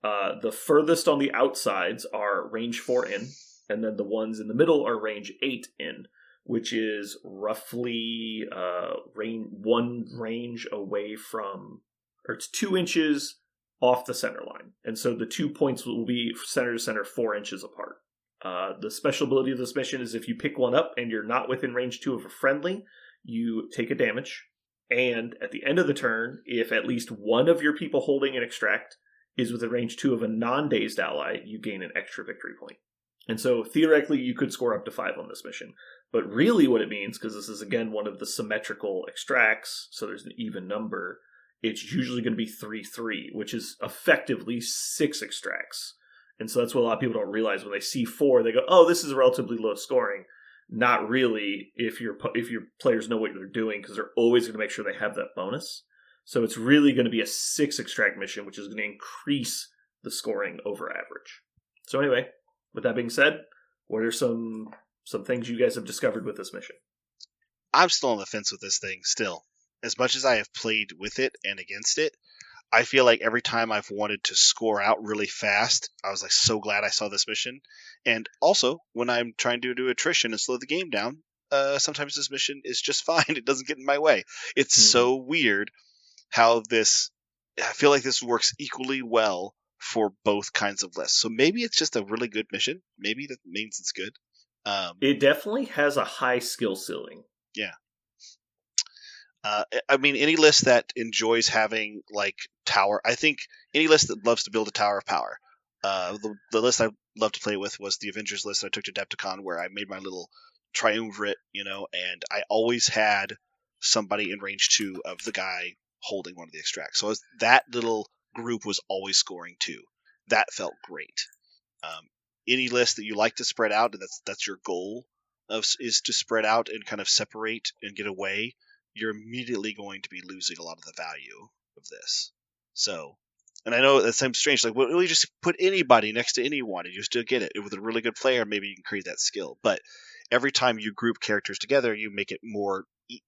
The furthest on the outsides are range 4 in, and then the ones in the middle are range 8 in, which is roughly one range away from, or it's 2 inches off the center line. And so the 2 points will be center to center 4 inches apart. The special ability of this mission is if you pick one up and you're not within range 2 of a friendly, you take a damage. And at the end of the turn, if at least one of your people holding an extract is within range 2 of a non-dazed ally, you gain an extra victory point. And so theoretically, you could score up to 5 on this mission. But really what it means, because this is again one of the symmetrical extracts, so there's an even number, it's usually going to be 3-3, which is effectively 6 extracts. And so that's what a lot of people don't realize. When they see 4, they go, oh, this is relatively low scoring. Not really if your players know what they're doing, because they're always going to make sure they have that bonus. So it's really going to be a 6 extract mission, which is going to increase the scoring over average. So anyway, with that being said, what are some things you guys have discovered with this mission? I'm still on the fence with this thing, still. As much as I have played with it and against it, I feel like every time I've wanted to score out really fast, I was like so glad I saw this mission. And also, when I'm trying to do attrition and slow the game down, sometimes this mission is just fine. It doesn't get in my way. It's so weird how this... I feel like this works equally well for both kinds of lists. So maybe it's just a really good mission. Maybe that means it's good. It definitely has a high skill ceiling. Yeah. I mean, any list that enjoys having, like, tower... I think any list that loves to build a tower of power. The list I loved to play with was the Avengers list that I took to Adepticon, where I made my little triumvirate, and I always had somebody in range 2 of the guy holding one of the extracts. So that little group was always scoring 2. That felt great. Any list that you like to spread out, and that's your goal, is to spread out and kind of separate and get away, you're immediately going to be losing a lot of the value of this. So, and I know that seems strange, like, well, you just put anybody next to anyone and you still get it. With a really good player, maybe you can create that skill. But every time you group characters together, you make it more, you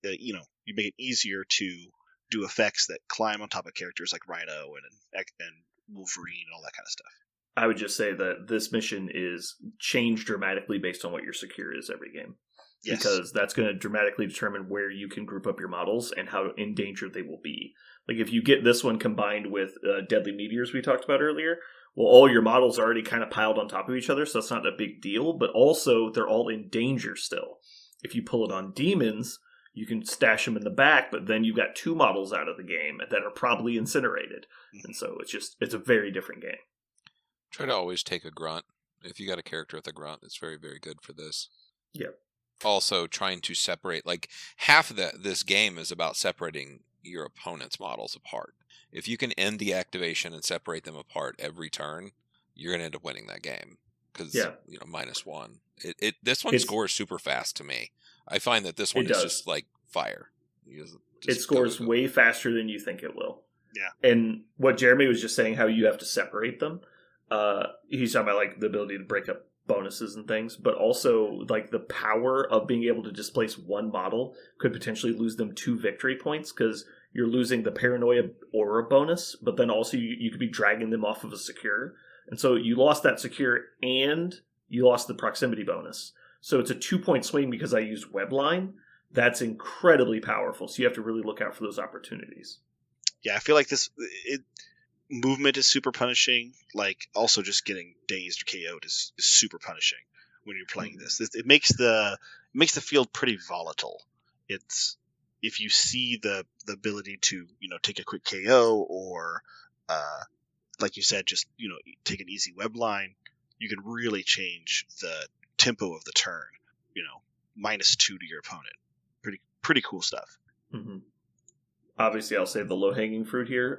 make it easier to do effects that climb on top of characters like Rhino and Wolverine and all that kind of stuff. I would just say that this mission is changed dramatically based on what your secure is every game. Yes. Because that's going to dramatically determine where you can group up your models and how in danger they will be. Like if you get this one combined with Deadly Meteors we talked about earlier, well, all your models are already kind of piled on top of each other, so that's not a big deal, but also they're all in danger still. If you pull it on Demons, you can stash them in the back, but then you've got 2 models out of the game that are probably incinerated. And so it's a very different game. Try to always take a grunt. If you got a character with a grunt, it's very, very good for this. Yeah. Also, trying to separate, like, half of this game is about separating your opponent's models apart. If you can end the activation and separate them apart every turn, you're going to end up winning that game. Because, -1. This one scores super fast to me. I find that this one is just like fire. It scores way faster than you think it will. Yeah. And what Jeremy was just saying, how you have to separate them, he's talking about like the ability to break up bonuses and things, but also like the power of being able to displace one model could potentially lose them 2 victory points because you're losing the paranoia aura bonus, but then also you could be dragging them off of a secure. And so you lost that secure and you lost the proximity bonus. So it's a 2-point swing because I used Webline. That's incredibly powerful. So you have to really look out for those opportunities. Yeah, I feel like movement is super punishing. Like also just getting dazed or KO'd is super punishing when you're playing this. It makes the field pretty volatile. It's if you see the ability to take a quick KO or like you said, just take an easy web line, you can really change the tempo of the turn. -2 to your opponent. Pretty cool stuff. Mm-hmm. Obviously, I'll say the low-hanging fruit here.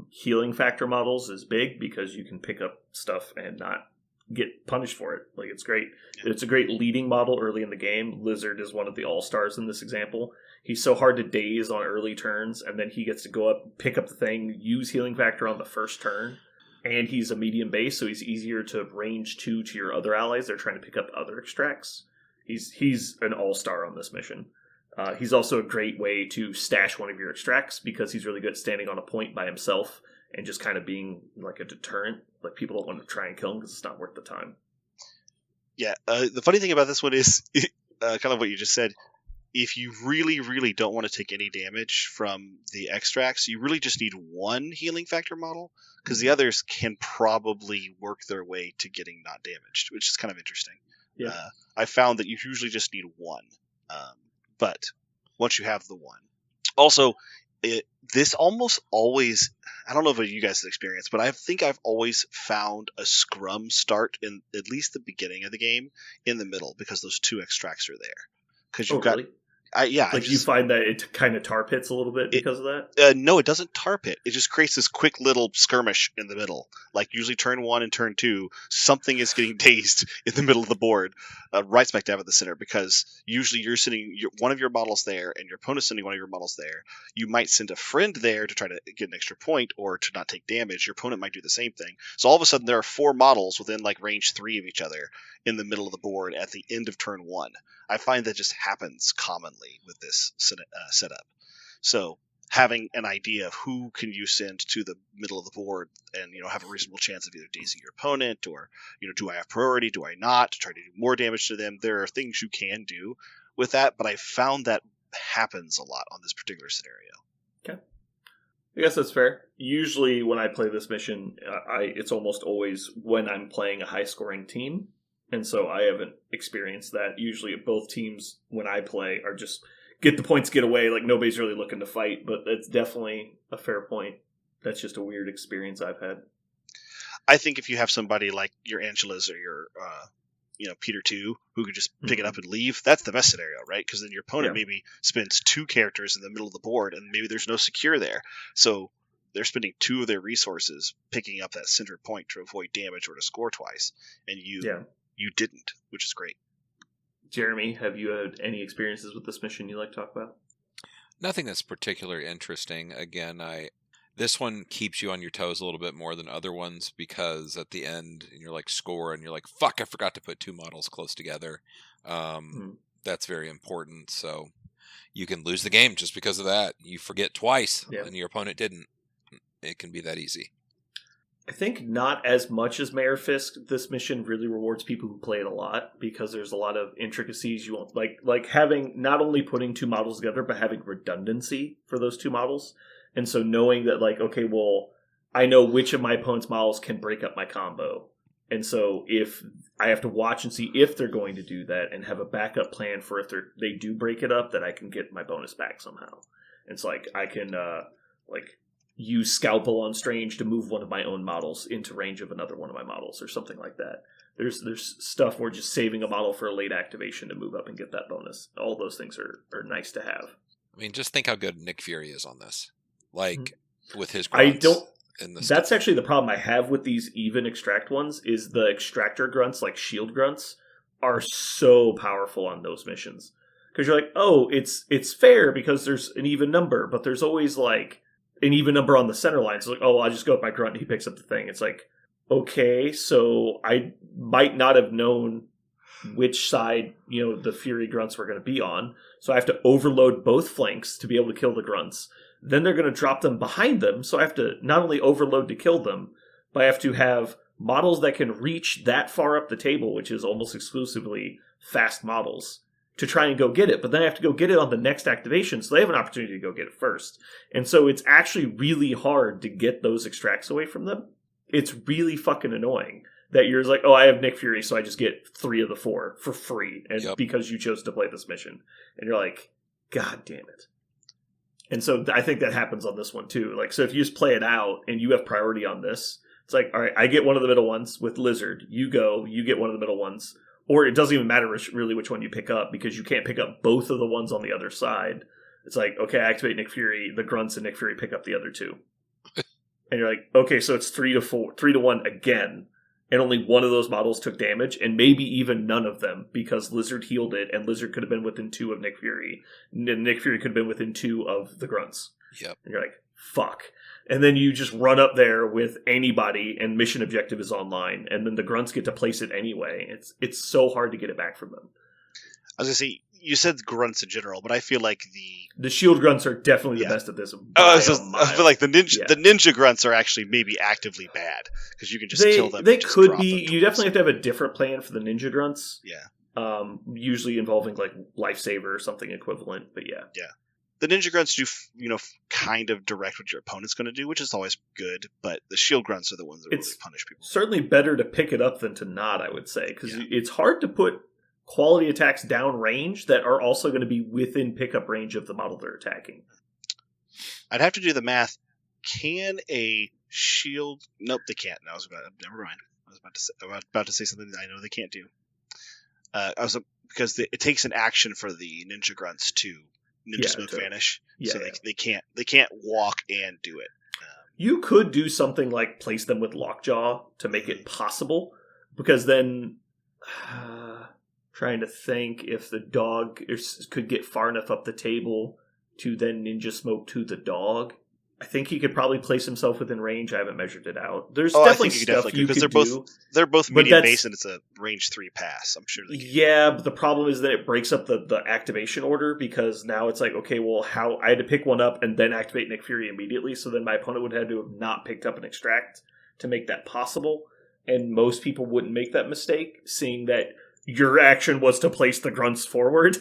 Healing factor models is big because you can pick up stuff and not get punished for it. Like, it's great. Yeah. It's a great leading model early in the game. Lizard is one of the all-stars in this example. He's so hard to daze on early turns, and then he gets to go up, pick up the thing, use healing factor on the first turn, and he's a medium base, so he's easier to range 2 to your other allies. They're trying to pick up other extracts. He's an all-star on this mission. He's also a great way to stash one of your extracts because he's really good at standing on a point by himself and just kind of being like a deterrent. Like people don't want to try and kill him because it's not worth the time. Yeah, the funny thing about this one is kind of what you just said. If you really, really don't want to take any damage from the extracts, you really just need 1 healing factor model because the others can probably work their way to getting not damaged, which is kind of interesting. Yeah. I found that you usually just need 1. But once you have the 1. Also, this almost always, I don't know if you guys have experienced, but I think I've always found a scrum start in at least the beginning of the game in the middle because those 2 extracts are there. Because you've got, really? You find that it kind of tar pits a little bit because of that? No, it doesn't tar pit. It just creates this quick little skirmish in the middle. Like usually turn 1 and turn 2, something is getting dazed in the middle of the board, right smack dab at the center. Because usually you're sending one of your models there, and your opponent's sending one of your models there. You might send a friend there to try to get an extra point or to not take damage. Your opponent might do the same thing. So all of a sudden there are 4 models within like range 3 of each other in the middle of the board at the end of turn 1. I find that just happens commonly with this setup. So having an idea of who can you send to the middle of the board and have a reasonable chance of either dazing your opponent or do I have priority, do I not, to try to do more damage to them. There are things you can do with that, but I found that happens a lot on this particular scenario. Okay. I guess that's fair. Usually when I play this mission, it's almost always when I'm playing a high-scoring team. And so I haven't experienced that. Usually both teams, when I play, are just get the points, get away. Like nobody's really looking to fight, but that's definitely a fair point. That's just a weird experience I've had. I think if you have somebody like your Angelas or your, Peter 2, who could just pick it up and leave, that's the best scenario, right? Because then your opponent maybe spends 2 characters in the middle of the board and maybe there's no secure there. So they're spending 2 of their resources picking up that center point to avoid damage or to score twice. And you didn't, which is great. Jeremy, have you had any experiences with this mission you'd like to talk about? Nothing that's particularly interesting. Again, this one keeps you on your toes a little bit more than other ones because at the end, and you're like score, and you're like, fuck, I forgot to put 2 models close together. That's very important. So you can lose the game just because of that. You forget twice, Yeah. and your opponent didn't. It can be that easy. I think not as much as Mayor Fisk. This mission really rewards people who play it a lot because there's a lot of intricacies you want, like having not only putting two models together, but having redundancy for those two models. And so knowing that, like, okay, well, I know which of my opponent's models can break up my combo. And so if I have to watch and see if they're going to do that and have a backup plan for if they do break it up, that I can get my bonus back somehow. It's like I can use Scalpel on Strange to move one of my own models into range of another one of my models or something like that. There's stuff where just saving a model for a late activation to move up and get that bonus. All those things are nice to have. I mean, just think how good Nick Fury is on this. Like, with his grunts. That's actually the problem I have with these even extract ones, is the extractor grunts, like shield grunts, are so powerful on those missions. Because you're like, oh, it's fair because there's an even number, but there's always like an even number on the center line. So like, oh, I'll just go with my grunt and he picks up the thing. It's like, okay, so I might not have known which side, the Fury grunts were going to be on. So I have to overload both flanks to be able to kill the grunts. Then they're going to drop them behind them. So I have to not only overload to kill them, but I have to have models that can reach that far up the table, which is almost exclusively fast models, to try and go get it. But then I have to go get it on the next activation, so they have an opportunity to go get it first. And so it's actually really hard to get those extracts away from them. It's really fucking annoying that you're like, oh, I have Nick Fury, so I just get 3 of the 4 for free, and because you chose to play this mission. And you're like, God damn it. And so I think that happens on this one too. Like, so if you just play it out and you have priority on this, it's like, all right, I get one of the middle ones with Lizard. You get one of the middle ones. Or it doesn't even matter really which one you pick up, because you can't pick up both of the ones on the other side. It's like, okay, I activate Nick Fury, the grunts and Nick Fury pick up the other 2. And you're like, okay, so it's 3-1 again. And only one of those models took damage, and maybe even none of them, because Lizard healed it, and Lizard could have been within 2 of Nick Fury. And Nick Fury could have been within 2 of the grunts. Yep. And you're like, fuck. And then you just run up there with anybody, and mission objective is online, and then the grunts get to place it anyway. It's so hard to get it back from them. I was going to say, you said grunts in general, but I feel like the shield grunts are definitely the best at this. I feel like the ninja grunts are actually maybe actively bad, because you can just kill them. They could be. You definitely have to have a different plan for the ninja grunts. Yeah. Usually involving like lifesaver or something equivalent. But yeah. Yeah. The ninja grunts do, kind of direct what your opponent's going to do, which is always good. But the shield grunts are the ones that really punish people. Certainly better to pick it up than to not, I would say, because it's hard to put quality attacks down range that are also going to be within pickup range of the model they're attacking. I'd have to do the math. Can a shield? Nope, they can't. No, never mind. I was about to say something that I know they can't do. Because it takes an action for the ninja grunts to ninja smoke vanish, so they can't walk and do it. You could do something like place them with lockjaw to make it possible, because then trying to think if the dog could get far enough up the table to then ninja smoke to the dog. I think he could probably place himself within range. I haven't measured it out. There's definitely stuff you could do. They're both medium base, and it's a range 3 pass. I'm sure they can. Yeah, but the problem is that it breaks up the activation order, because now it's like, okay, well, how I had to pick one up and then activate Nick Fury immediately, so then my opponent would have to have not picked up an extract to make that possible. And most people wouldn't make that mistake, seeing that your action was to place the grunts forward,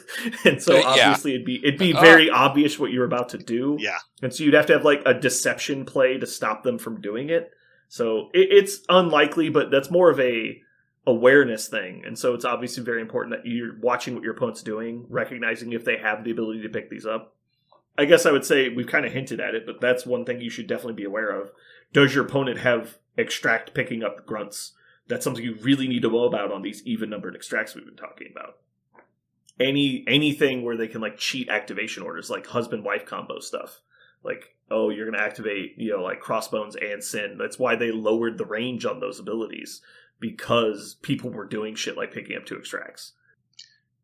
and so obviously it'd be very obvious what you're about to do. Yeah, and so you'd have to have like a deception play to stop them from doing it. So it's unlikely, but that's more of a awareness thing, and so it's obviously very important that you're watching what your opponent's doing, recognizing if they have the ability to pick these up. I guess I would say we've kind of hinted at it, but that's one thing you should definitely be aware of. Does your opponent have extract picking up grunts? That's something you really need to know about on these even-numbered extracts we've been talking about. Anything where they can like cheat activation orders, like husband-wife combo stuff. Like, oh, you're going to activate, like Crossbones and Sin. That's why they lowered the range on those abilities, because people were doing shit like picking up 2 extracts.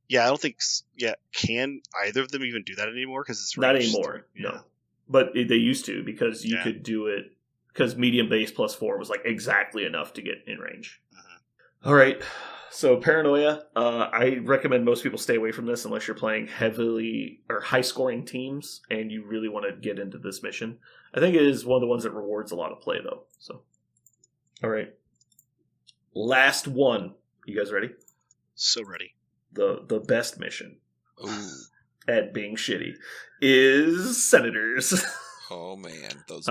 Yeah, I don't think... Yeah, can either of them even do that anymore? Because it's not anymore, no. But they used to, because you could do it... Because medium base plus 4 was like exactly enough to get in range. All right. So Paranoia, I recommend most people stay away from this unless you're playing heavily or high scoring teams and you really want to get into this mission. I think it is one of the ones that rewards a lot of play though. So, all right. Last one. You guys ready? So ready. The best mission Ooh. at being shitty is Senators. Oh man, those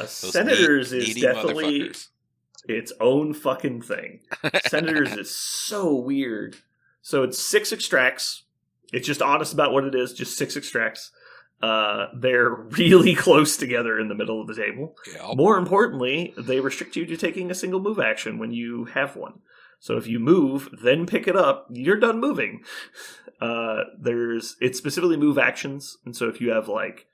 Senators is needy definitely its own fucking thing. Senators is so weird. So it's 6 extracts. It's just honest about what it is, just 6 extracts. They're really close together in the middle of the table. Yep. More importantly, they restrict you to taking a single move action when you have one. So if you move, then pick it up, you're done moving. It's specifically move actions, and so if you have like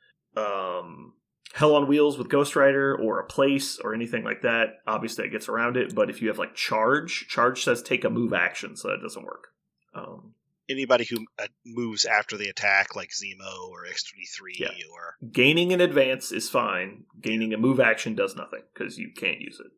Hell on Wheels with Ghost Rider or a place or anything like that, obviously it gets around it. But if you have like Charge says take a move action, so that doesn't work. Anybody who moves after the attack, like Zemo or X-23, or gaining an advance is fine. Gaining a move action does nothing because you can't use it.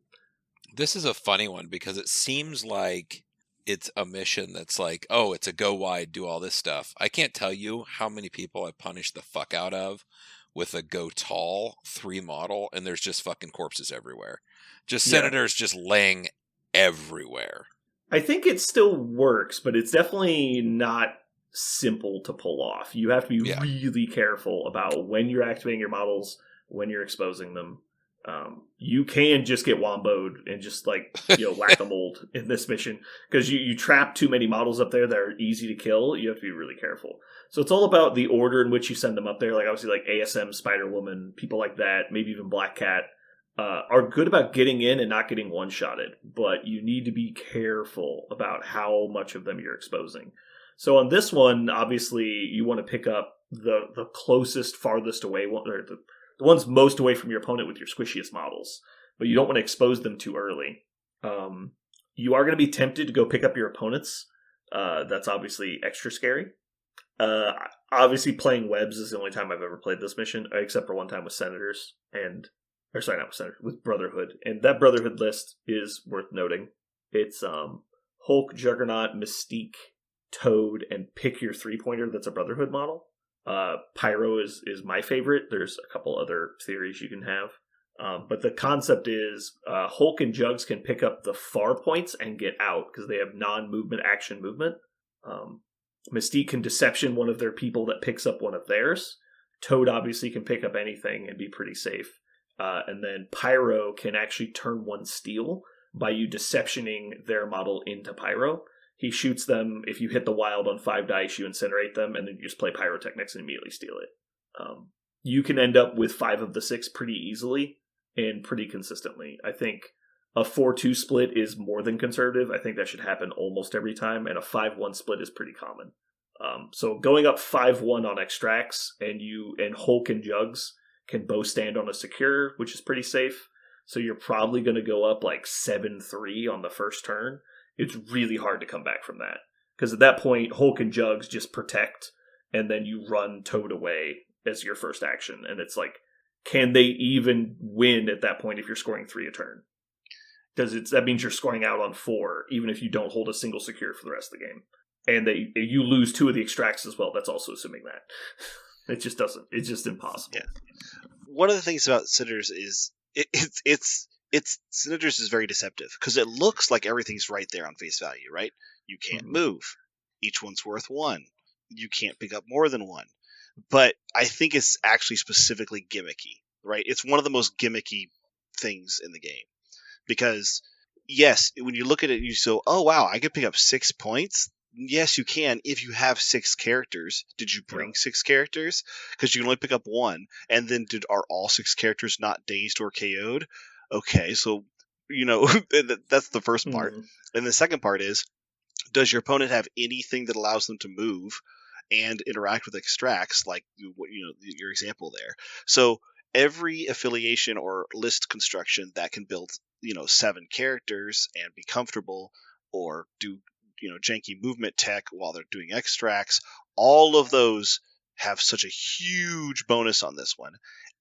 This is a funny one because it seems like it's a mission that's like, oh, it's a go wide, do all this stuff. I can't tell you how many people I punished the fuck out of with a go tall 3 model, and there's just fucking corpses everywhere. Just Senators just laying everywhere. I think it still works, but it's definitely not simple to pull off. You have to be really careful about when you're activating your models, when you're exposing them. You can just get womboed and just like whack-a-mold in this mission because you trap too many models up there that are easy to kill. You have to be really careful. So it's all about the order in which you send them up there. Like obviously like ASM, Spider-Woman, people like that, maybe even Black Cat, are good about getting in and not getting one-shotted, but you need to be careful about how much of them you're exposing. So on this one, obviously you want to pick up the closest, farthest away one, or the ones most away from your opponent with your squishiest models, but you don't want to expose them too early. You are going to be tempted to go pick up your opponents. That's obviously extra scary. Obviously, playing webs is the only time I've ever played this mission, except for one time with Senators with Brotherhood. And that Brotherhood list is worth noting. It's Hulk, Juggernaut, Mystique, Toad, and pick your 3-pointer that's a Brotherhood model. Pyro is my favorite. There's a couple other theories you can have. But the concept is Hulk and Jugs can pick up the far points and get out because they have non-movement action movement. Mystique can deception one of their people that picks up one of theirs. Toad obviously can pick up anything and be pretty safe. And then Pyro can actually turn one steal by you deceptioning their model into Pyro. He shoots them. If you hit the wild on 5 dice, you incinerate them, and then you just play Pyrotechnics and immediately steal it. You can end up with 5 of the 6 pretty easily and pretty consistently. I think a 4-2 split is more than conservative. I think that should happen almost every time, and a 5-1 split is pretty common. So going up 5-1 on extracts, and Hulk and Jugs can both stand on a secure, which is pretty safe. So you're probably going to go up like 7-3 on the first turn. It's really hard to come back from that. Because at that point, Hulk and Jugs just protect, and then you run Toad away as your first action. And it's like, can they even win at that point if you're scoring 3 a turn? Because that means you're scoring out on 4, even if you don't hold a single secure for the rest of the game. And you lose 2 of the extracts as well. That's also assuming that. It just doesn't. It's just impossible. Yeah. One of the things about Senators is it's Senators is very deceptive because it looks like everything's right there on face value, right? You can't move. Each one's worth 1. You can't pick up more than 1. But I think it's actually specifically gimmicky, right? It's one of the most gimmicky things in the game because, yes, when you look at it, you say, "Oh wow, I could pick up 6 points." Yes, you can if you have 6 characters. Did you bring 6 characters? Because you can only pick up 1. And then are all 6 characters not dazed or KO'd? Okay, so, that's the first part. And the second part is, does your opponent have anything that allows them to move and interact with extracts, like your example there? So every affiliation or list construction that can build 7 characters and be comfortable or do janky movement tech while they're doing extracts, all of those have such a huge bonus on this one.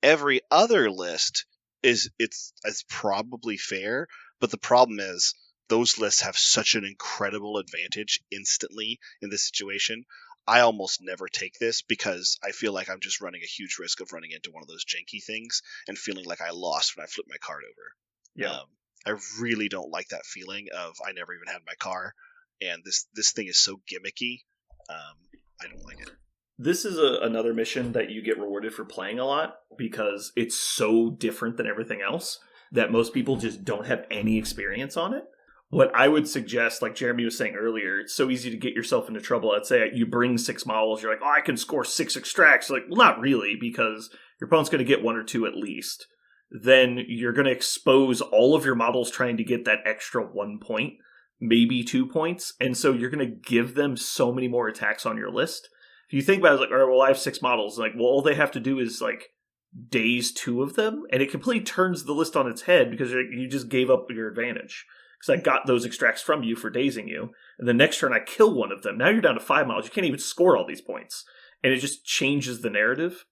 Every other list it's probably fair, but the problem is those lists have such an incredible advantage instantly in this situation. I almost never take this because I feel like I'm just running a huge risk of running into one of those janky things and feeling like I lost when I flipped my card over. Yeah. I really don't like that feeling of I never even had my car, and this thing is so gimmicky. I don't like it. This is another mission that you get rewarded for playing a lot because it's so different than everything else that most people just don't have any experience on it. What I would suggest, like Jeremy was saying earlier, it's so easy to get yourself into trouble. Let's say you bring 6 models, you're like, oh, I can score 6 extracts. Like, well, not really, because your opponent's going to get 1 or 2 at least. Then you're going to expose all of your models trying to get that extra 1 point, maybe 2 points. And so you're going to give them so many more attacks on your list. If you think about it, it's like, all right, well, I have 6 models. Like, well, all they have to do is, like, daze 2 of them. And it completely turns the list on its head because you just gave up your advantage. Because I got those extracts from you for dazing you. And the next turn I kill 1 of them. Now you're down to 5 models. You can't even score all these points. And it just changes the narrative.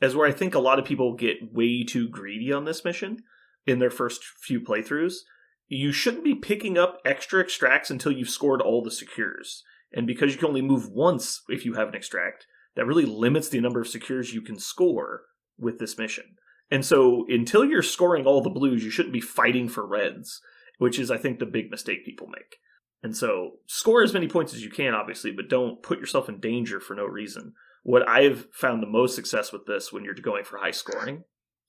As where I think a lot of people get way too greedy on this mission in their first few playthroughs. You shouldn't be picking up extra extracts until you've scored all the secures. And because you can only move once if you have an extract, that really limits the number of secures you can score with this mission. And so until you're scoring all the blues, you shouldn't be fighting for reds, which is, I think, the big mistake people make. And so score as many points as you can, obviously, but don't put yourself in danger for no reason. What I've found the most success with this when you're going for high scoring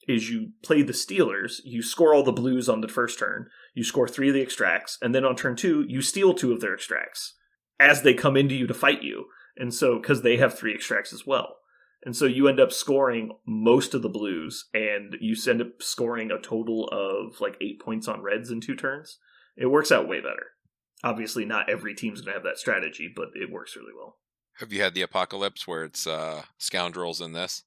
is you play the Stealers, you score all the blues on the first turn, you score 3 of the extracts, and then on turn 2, you steal 2 of their extracts as they come into you to fight you. And so, because they have 3 extracts as well. And so you end up scoring most of the blues, and you end up scoring a total of like 8 points on reds in 2 turns. It works out way better. Obviously, not every team's going to have that strategy, but it works really well. Have you had the apocalypse where it's scoundrels in this?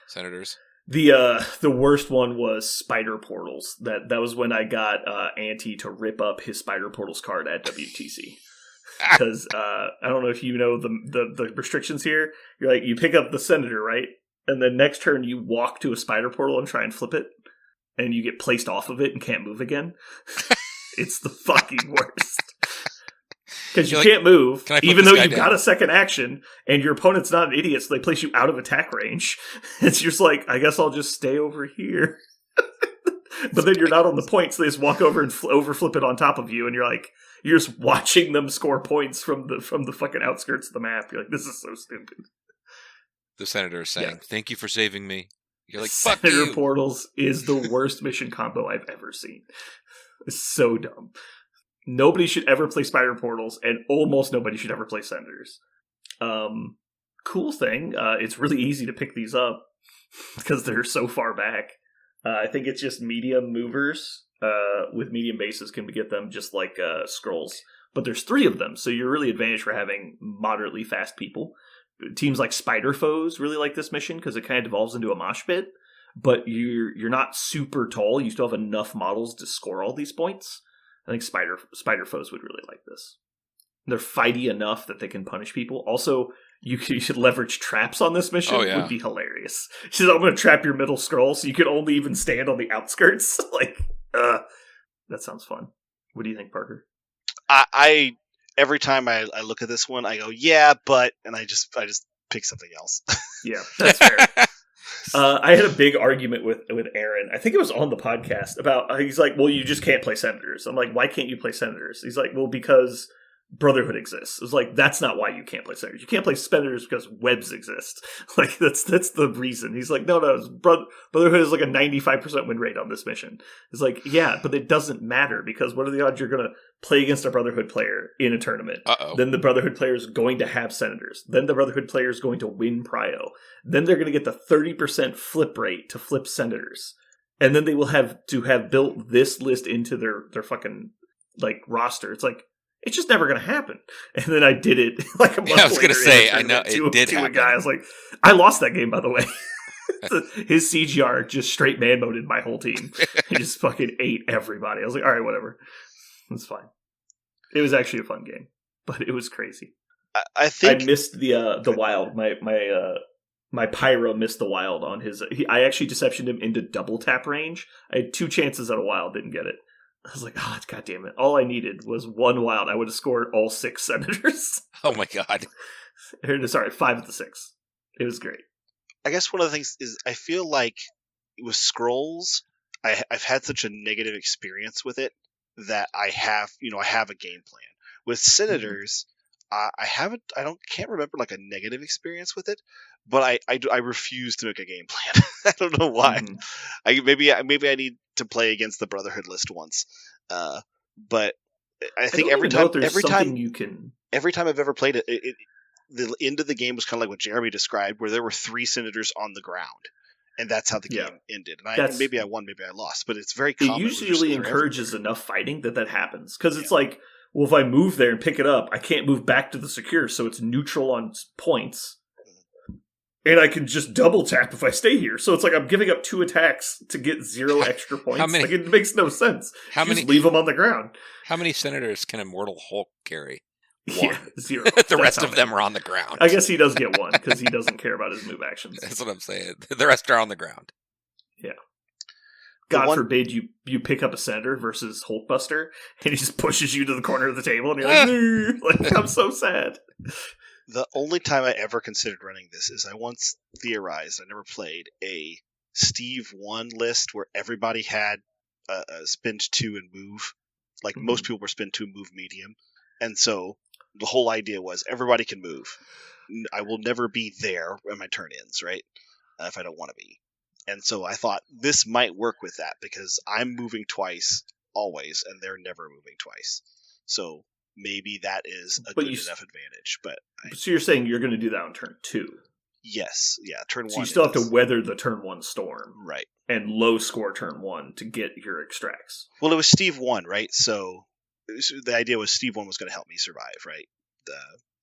Senators? The worst one was Spider Portals. That was when I got Anti to rip up his Spider Portals card at WTC. Because I don't know if you know the restrictions here. You're like, you pick up the Senator, right? And then next turn you walk to a Spider Portal and try and flip it. And you get placed off of it and can't move again. It's the fucking worst. Because you can't move, even though you've got a second action, and your opponent's not an idiot, so they place you out of attack range. It's just like, I guess I'll just stay over here. But then you're not on the point, so they just walk over and overflip it on top of you, and you're like, you're just watching them score points from the fucking outskirts of the map. You're like, this is so stupid. The Senator is saying, thank you for saving me. You're like, fuck Senator you. Portals is the worst mission combo I've ever seen. It's so dumb. Nobody should ever play Spider Portals, and almost nobody should ever play Senators. Cool thing, it's really easy to pick these up because they're so far back. I think it's just medium movers with medium bases can get them just like scrolls. But there's 3 of them, so you're really advantaged for having moderately fast people. Teams like Spider Foes really like this mission because it kind of devolves into a mosh pit. But you're not super tall. You still have enough models to score all these points. I think Spider Foes would really like this. They're fighty enough that they can punish people. Also, you should leverage traps on this mission. Would be hilarious. She says, I'm going to trap your middle scroll so you can only even stand on the outskirts. That sounds fun. What do you think, Parker? I every time I look at this one, I go, yeah, but, and I just pick something else. Yeah, that's fair. I had a big argument with Aaron. I think it was on the podcast about, he's like, well, you just can't play Senators. I'm like, why can't you play Senators? He's like, well, because Brotherhood exists. It's like, that's not why you can't play Senators. You can't play Senators because webs exist. Like, that's the reason. He's like, no, Brotherhood is like a 95% win rate on this mission. It's like, yeah, but it doesn't matter because what are the odds you're going to play against a Brotherhood player in a tournament? Uh-oh. Then the Brotherhood player is going to have Senators. Then the Brotherhood player is going to win Prio. Then they're going to get the 30% flip rate to flip Senators. And then they will have to have built this list into their fucking like roster. It's like, it's just never going to happen. And then I did it like a month later. I was going to say, I know, it did happen. A guy. I was like, I lost that game, by the way. His CGR just straight man-moded my whole team. He just fucking ate everybody. I was like, all right, whatever. It's fine. It was actually a fun game, but it was crazy. I think I missed the wild. My Pyro missed the wild on his... I actually deceptioned him into double tap range. I had 2 chances at a wild, didn't get it. I was like, oh, God damn it. All I needed was one wild. I would have scored all 6 senators. Oh my god. Sorry, 5 of the 6. It was great. I guess one of the things is I feel like with scrolls, I've had such a negative experience with it that I have a game plan. With senators, can't remember like a negative experience with it, but I refuse to make a game plan. I don't know why. Maybe I need to play against the Brotherhood list once. But I think every time I've ever played it, the end of the game was kind of like what Jeremy described, where there were 3 senators on the ground. And that's how the game ended. And maybe I won, maybe I lost, but it's very common. It usually encourages enough fighting that happens. Because it's like, well, if I move there and pick it up, I can't move back to the secure, so it's neutral on points. And I can just double tap if I stay here. So it's like I'm giving up 2 attacks to get 0 extra points. Like, it makes no sense. Just leave them on the ground. How many senators can Immortal Hulk carry? 1. Yeah, 0. The rest of them are on the ground. I guess he does get 1 because he doesn't care about his move actions. That's what I'm saying. The rest are on the ground. Yeah. God forbid you pick up a senator versus Hulkbuster, and he just pushes you to the corner of the table, and you're like, I'm so sad. The only time I ever considered running this is I once theorized, I never played, a Steve 1 list where everybody had a spend 2 and move. Like, most people were spend 2, move medium. And so the whole idea was everybody can move. I will never be there when my turn ends, right? If I don't want to be. And so I thought this might work with that because I'm moving twice always, and they're never moving twice. So maybe that is a good enough advantage. So you're saying you're going to do that on turn 2? Yes. Yeah, turn 1. So you still have to weather the turn 1 storm. Right. And low score turn 1 to get your extracts. Well, it was Steve 1, right? So the idea was Steve 1 was going to help me survive, right?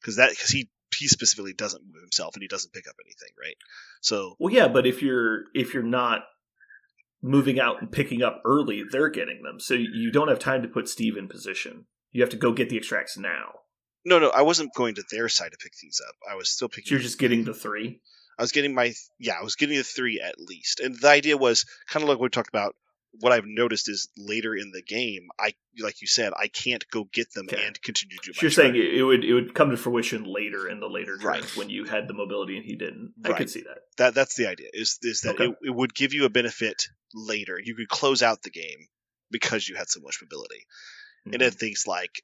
Because he specifically doesn't move himself and he doesn't pick up anything, right? So well, yeah, but if you're not moving out and picking up early, they're getting them. So you don't have time to put Steve in position. You have to go get the extracts now. No, I wasn't going to their side to pick things up. I was still picking. So you're just getting the 3. I was getting the 3 at least, and the idea was kind of like what we talked about. What I've noticed is later in the game, like you said, I can't go get them and continue to do my You're saying it would come to fruition later in the later turns when you had the mobility and he didn't. I could see that. That's the idea, is that it would give you a benefit later. You could close out the game because you had so much mobility. Mm-hmm. And then things like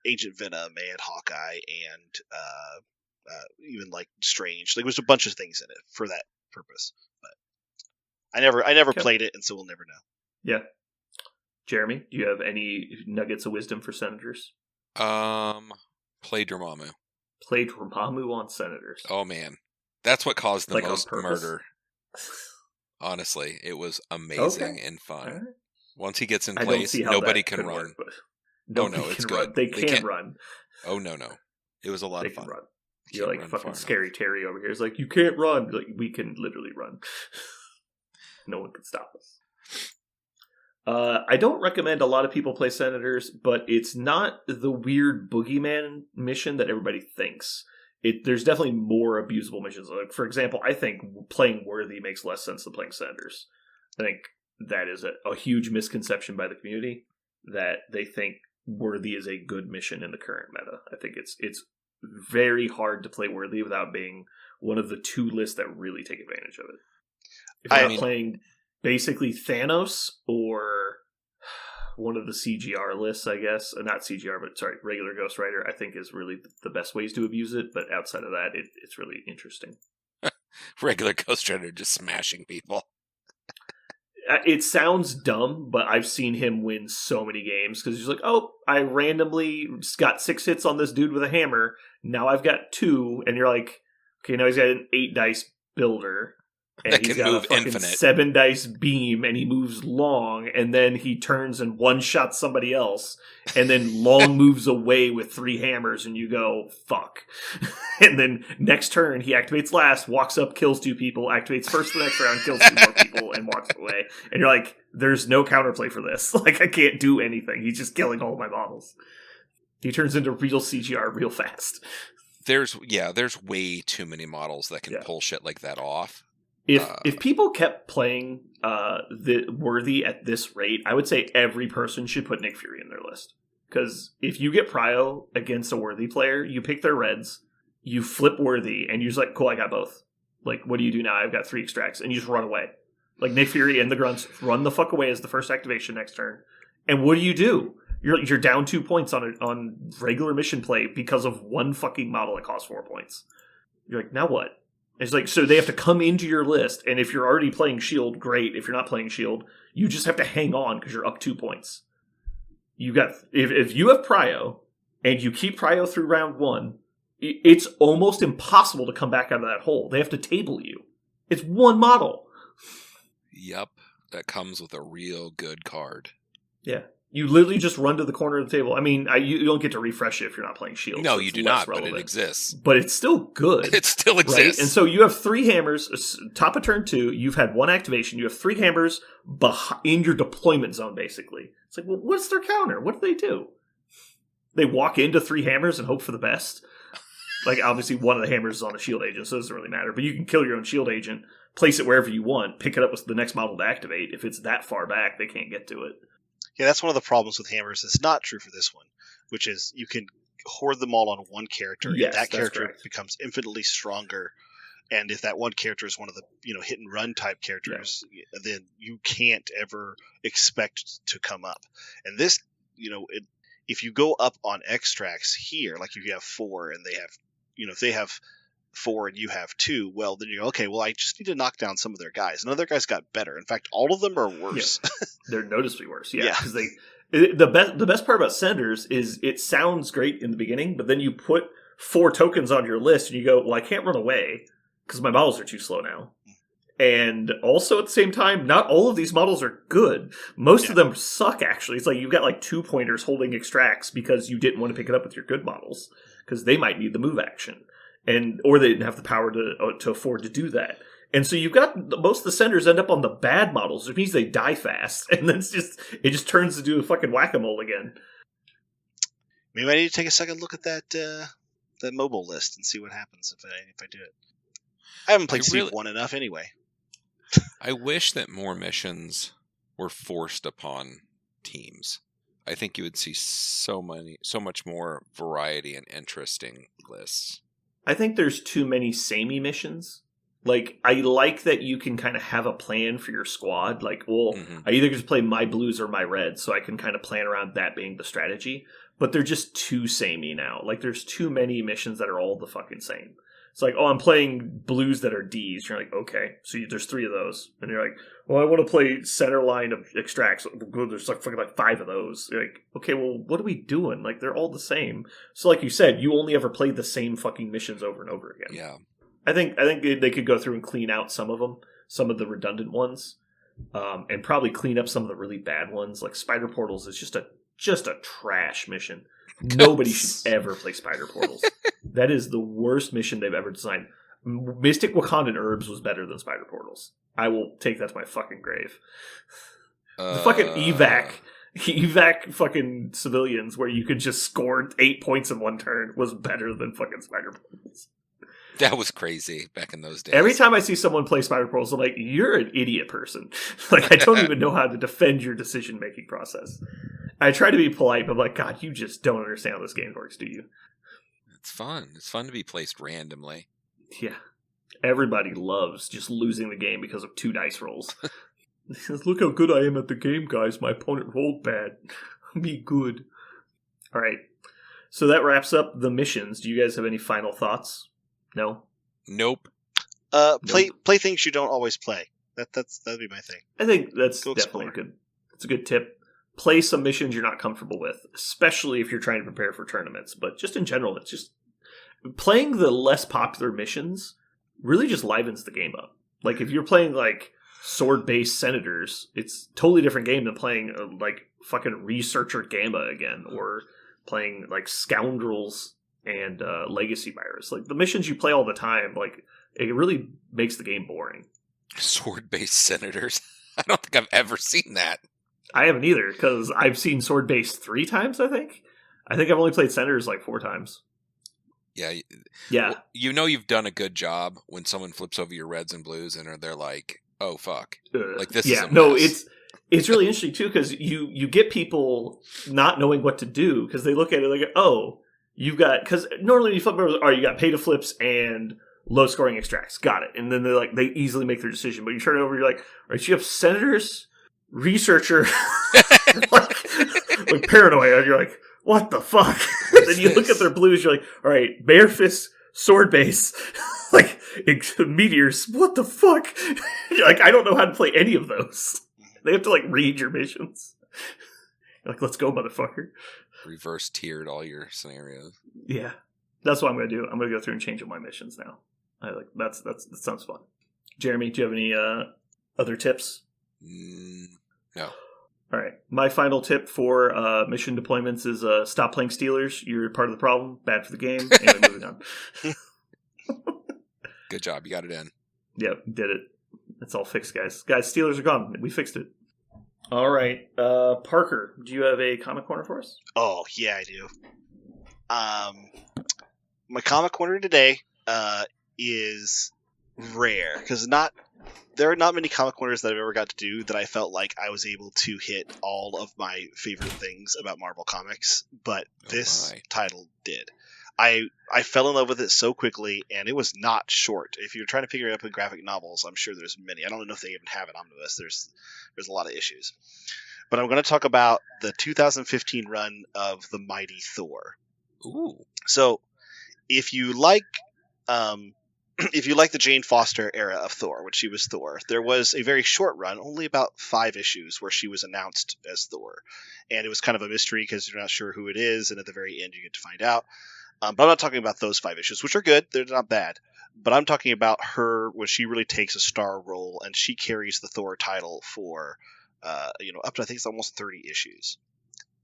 Agent Venom and Hawkeye and even like Strange. Like, there's a bunch of things in it for that purpose. But I never played it, and so we'll never know. Yeah. Jeremy, do you have any nuggets of wisdom for senators? Play Dormammu. Play Dormammu on senators. Oh man, that's what caused the most murder. Honestly, it was amazing and fun. Right. Once he gets in place, nobody can run. No, it's good. They can't run. Oh no, it was a lot of fun. Run. You're like fucking Scary Terry over here. It's like, you can't run. Like, we can literally run. No one can stop us. I don't recommend a lot of people play senators, but it's not the weird boogeyman mission that everybody thinks. There's definitely more abusable missions. Like, for example, I think playing Worthy makes less sense than playing senators. I think that is a huge misconception by the community, that they think Worthy is a good mission in the current meta. I think it's very hard to play Worthy without being one of the 2 lists that really take advantage of it. If you're not playing basically Thanos or one of the CGR lists, I guess. Not CGR, but regular Ghost Rider, I think is really the best ways to abuse it. But outside of that, it's really interesting. Regular Ghost Rider just smashing people. It sounds dumb, but I've seen him win so many games because he's like, oh, I randomly got 6 hits on this dude with a hammer. Now I've got 2. And you're like, okay, now he's got an 8 dice builder. And he's got a fucking infinite 7 dice beam, and he moves long, and then he turns and one-shots somebody else, and then long moves away with 3 hammers, and you go, fuck. And then next turn, he activates last, walks up, kills 2 people, activates first the next round, kills 2 more people, and walks away. And you're like, there's no counterplay for this. Like, I can't do anything. He's just killing all my models. He turns into real CGR real fast. There's way too many models that can pull shit like that off. If people kept playing the Worthy at this rate, I would say every person should put Nick Fury in their list. Because if you get Prio against a Worthy player, you pick their reds, you flip Worthy, and you're just like, cool, I got both. Like, what do you do now? I've got 3 extracts, and you just run away. Like, Nick Fury and the Grunts run the fuck away as the first activation next turn. And what do? You're down 2 points on regular mission play because of one fucking model that costs 4 points. You're like, now what? It's like, so they have to come into your list, and if you're already playing Shield, great. If you're not playing Shield, you just have to hang on because you're up 2 points. If you have Prio, and you keep Prio through round 1, it's almost impossible to come back out of that hole. They have to table you. It's one model. Yep, that comes with a real good card. Yeah. You literally just run to the corner of the table. I mean, you don't get to refresh it if you're not playing Shield. No, so you do not, relevant. But it exists. But it's still good. It still exists. Right? And so you have 3 hammers, top of turn 2, you've had 1 activation, you have 3 hammers in your deployment zone, basically. It's like, well, what's their counter? What do they do? They walk into 3 hammers and hope for the best? Like, obviously, one of the hammers is on a shield agent, so it doesn't really matter. But you can kill your own shield agent, place it wherever you want, pick it up with the next model to activate. If it's that far back, they can't get to it. Yeah, that's one of the problems with hammers. It's not true for this one, which is you can hoard them all on one character, yes, and that character correct. becomes infinitely stronger. And if that one character is one of the hit and run type characters, then you can't ever expect to come up. And this, if you go up on extracts here, like if you have 4 and they have, if they have 4 and you have 2, well, then you're okay. Well, I just need to knock down some of their guys. None of their guys got better. In fact, all of them are worse. Yeah. They're noticeably worse. Yeah, because the best part about Senators is it sounds great in the beginning, but then you put 4 tokens on your list and you go, well, I can't run away because my models are too slow now. And also at the same time, not all of these models are good. Most of them suck, actually. It's like you've got like 2 pointers holding extracts because you didn't want to pick it up with your good models because they might need the move action. Or they didn't have the power to afford to do that. And so you've got most of the centers end up on the bad models, which means they die fast. And then it just turns to do a fucking whack-a-mole again. Maybe I need to take a second look at that mobile list and see what happens if I do it. I haven't played Steve 1 enough anyway. I wish that more missions were forced upon teams. I think you would see so much more variety and interesting lists. I think there's too many samey missions. Like, I like that you can kind of have a plan for your squad. Like, well, I either just play my blues or my reds, so I can kind of plan around that being the strategy. But they're just too samey now. Like, there's too many missions that are all the fucking same. It's like, oh, I'm playing blues that are Ds. You're like, okay, so there's 3 of those. And you're like, well, I want to play center line of extracts. There's like fucking 5 of those. You're like, okay, well, what are we doing? Like, they're all the same. So like you said, you only ever play the same fucking missions over and over again. Yeah. I think they could go through and clean out some of them, some of the redundant ones, and probably clean up some of the really bad ones. Like Spider Portals is just a trash mission. Nobody should ever play Spider Portals. That is the worst mission they've ever designed. Mystic Wakandan Herbs was better than Spider Portals. I will take that to my fucking grave. The fucking evac fucking civilians where you could just score 8 points in one turn was better than fucking Spider Portals. That was crazy back in those days. Every time I see someone play Spider Portals, I'm like, you're an idiot person. Like, I don't even know how to defend your decision-making process. I try to be polite, but I'm like, God, you just don't understand how this game works, do you? It's fun. It's fun to be placed randomly. Yeah. Everybody loves just losing the game because of 2 dice rolls. Look how good I am at the game, guys. My opponent rolled bad. Be good. All right. So that wraps up the missions. Do you guys have any final thoughts? No? Nope. Play things you don't always play. That'd be my thing. I think that's definitely good. It's a good tip. Play some missions you're not comfortable with, especially if you're trying to prepare for tournaments. But just in general, it's just playing the less popular missions really just livens the game up. Like if you're playing like sword-based senators, it's a totally different game than playing like fucking Researcher Gamba again, or playing like Scoundrels and Legacy Virus. Like the missions you play all the time, like it really makes the game boring. Sword-based senators. I don't think I've ever seen that. I haven't either, because I've seen sword-based 3 times, I think. I think I've only played senators like 4 times. Yeah. Yeah. Well, you've done a good job when someone flips over your reds and blues and they're like, "Oh fuck!" Like this is a mess. No, it's really interesting too because you get people not knowing what to do because they look at it like, oh, you've got because normally when you flip over, you got pay to flips and low scoring extracts, got it, and then they easily make their decision. But you turn it over, you're like, all right, you have senators, researcher, like paranoia, and you're like, what the fuck? Then you look at their blues, you're like, all right, bare fist, sword base, like meteors. What the fuck? You're like, I don't know how to play any of those. They have to like read your missions. You're like, let's go, motherfucker. Reverse tiered all your scenarios. Yeah, that's what I'm gonna do. I'm gonna go through and change up my missions now. I like that sounds fun. Jeremy, do you have any other tips? No. All right. My final tip for mission deployments is stop playing Steelers. You're part of the problem. Bad for the game. Anyway, moving on. Good job. You got it in. Yep, did it. It's all fixed, guys. Guys, Steelers are gone. We fixed it. All right. Parker, do you have a comic corner for us? Oh, yeah, I do. My comic corner today is rare because there are not many comic corners that I've ever got to do that I felt like I was able to hit all of my favorite things about Marvel Comics, but this title did. I fell in love with it so quickly, and it was not short. If you're trying to figure it up in graphic novels, I'm sure there's many. I don't know if they even have an omnibus. There's a lot of issues. But I'm going to talk about the 2015 run of The Mighty Thor. Ooh. So, if you like the Jane Foster era of Thor, when she was Thor, there was a very short run, only about 5 issues, where she was announced as Thor. And it was kind of a mystery because you're not sure who it is, and at the very end you get to find out. But I'm not talking about those 5 issues, which are good. They're not bad. But I'm talking about her when she really takes a star role, and she carries the Thor title for, up to, I think it's almost 30 issues.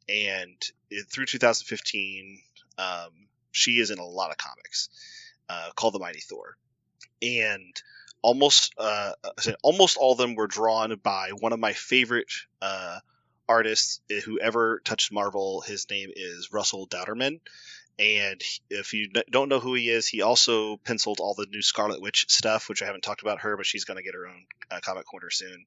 And through 2015, she is in a lot of comics called The Mighty Thor. And almost all of them were drawn by one of my favorite artists who ever touched Marvel. His name is Russell Dauterman. And if you don't know who he is, he also penciled all the new Scarlet Witch stuff, which I haven't talked about her, but she's going to get her own comic corner soon.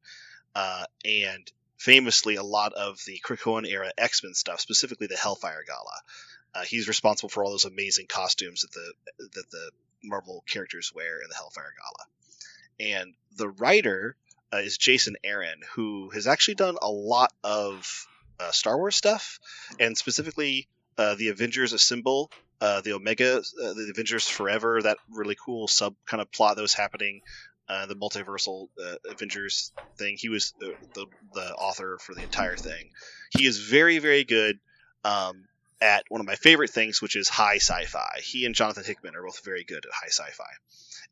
And famously, a lot of the Krakoan era X-Men stuff, specifically the Hellfire Gala. He's responsible for all those amazing costumes that the Marvel characters wear in the Hellfire Gala. And the writer is Jason Aaron, who has actually done a lot of Star Wars stuff, and specifically the Avengers Assemble, the Omega, the Avengers Forever, that really cool sub kind of plot that was happening, the multiversal Avengers thing. He was the author for the entire thing. He is very, very good at one of my favorite things, which is high sci-fi. He and Jonathan Hickman are both very good at high sci-fi.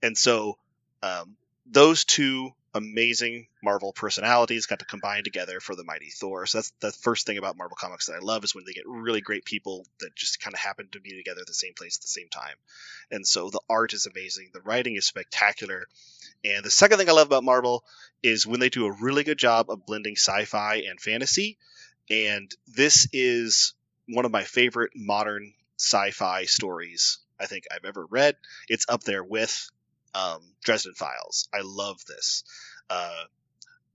And so those two amazing Marvel personalities got to combine together for the Mighty Thor. So that's the first thing about Marvel Comics that I love, is when they get really great people that just kind of happen to be together at the same place at the same time. And so the art is amazing. The writing is spectacular. And the second thing I love about Marvel is when they do a really good job of blending sci-fi and fantasy. And this is one of my favorite modern sci-fi stories I think I've ever read. It's up there with Dresden Files. I love this.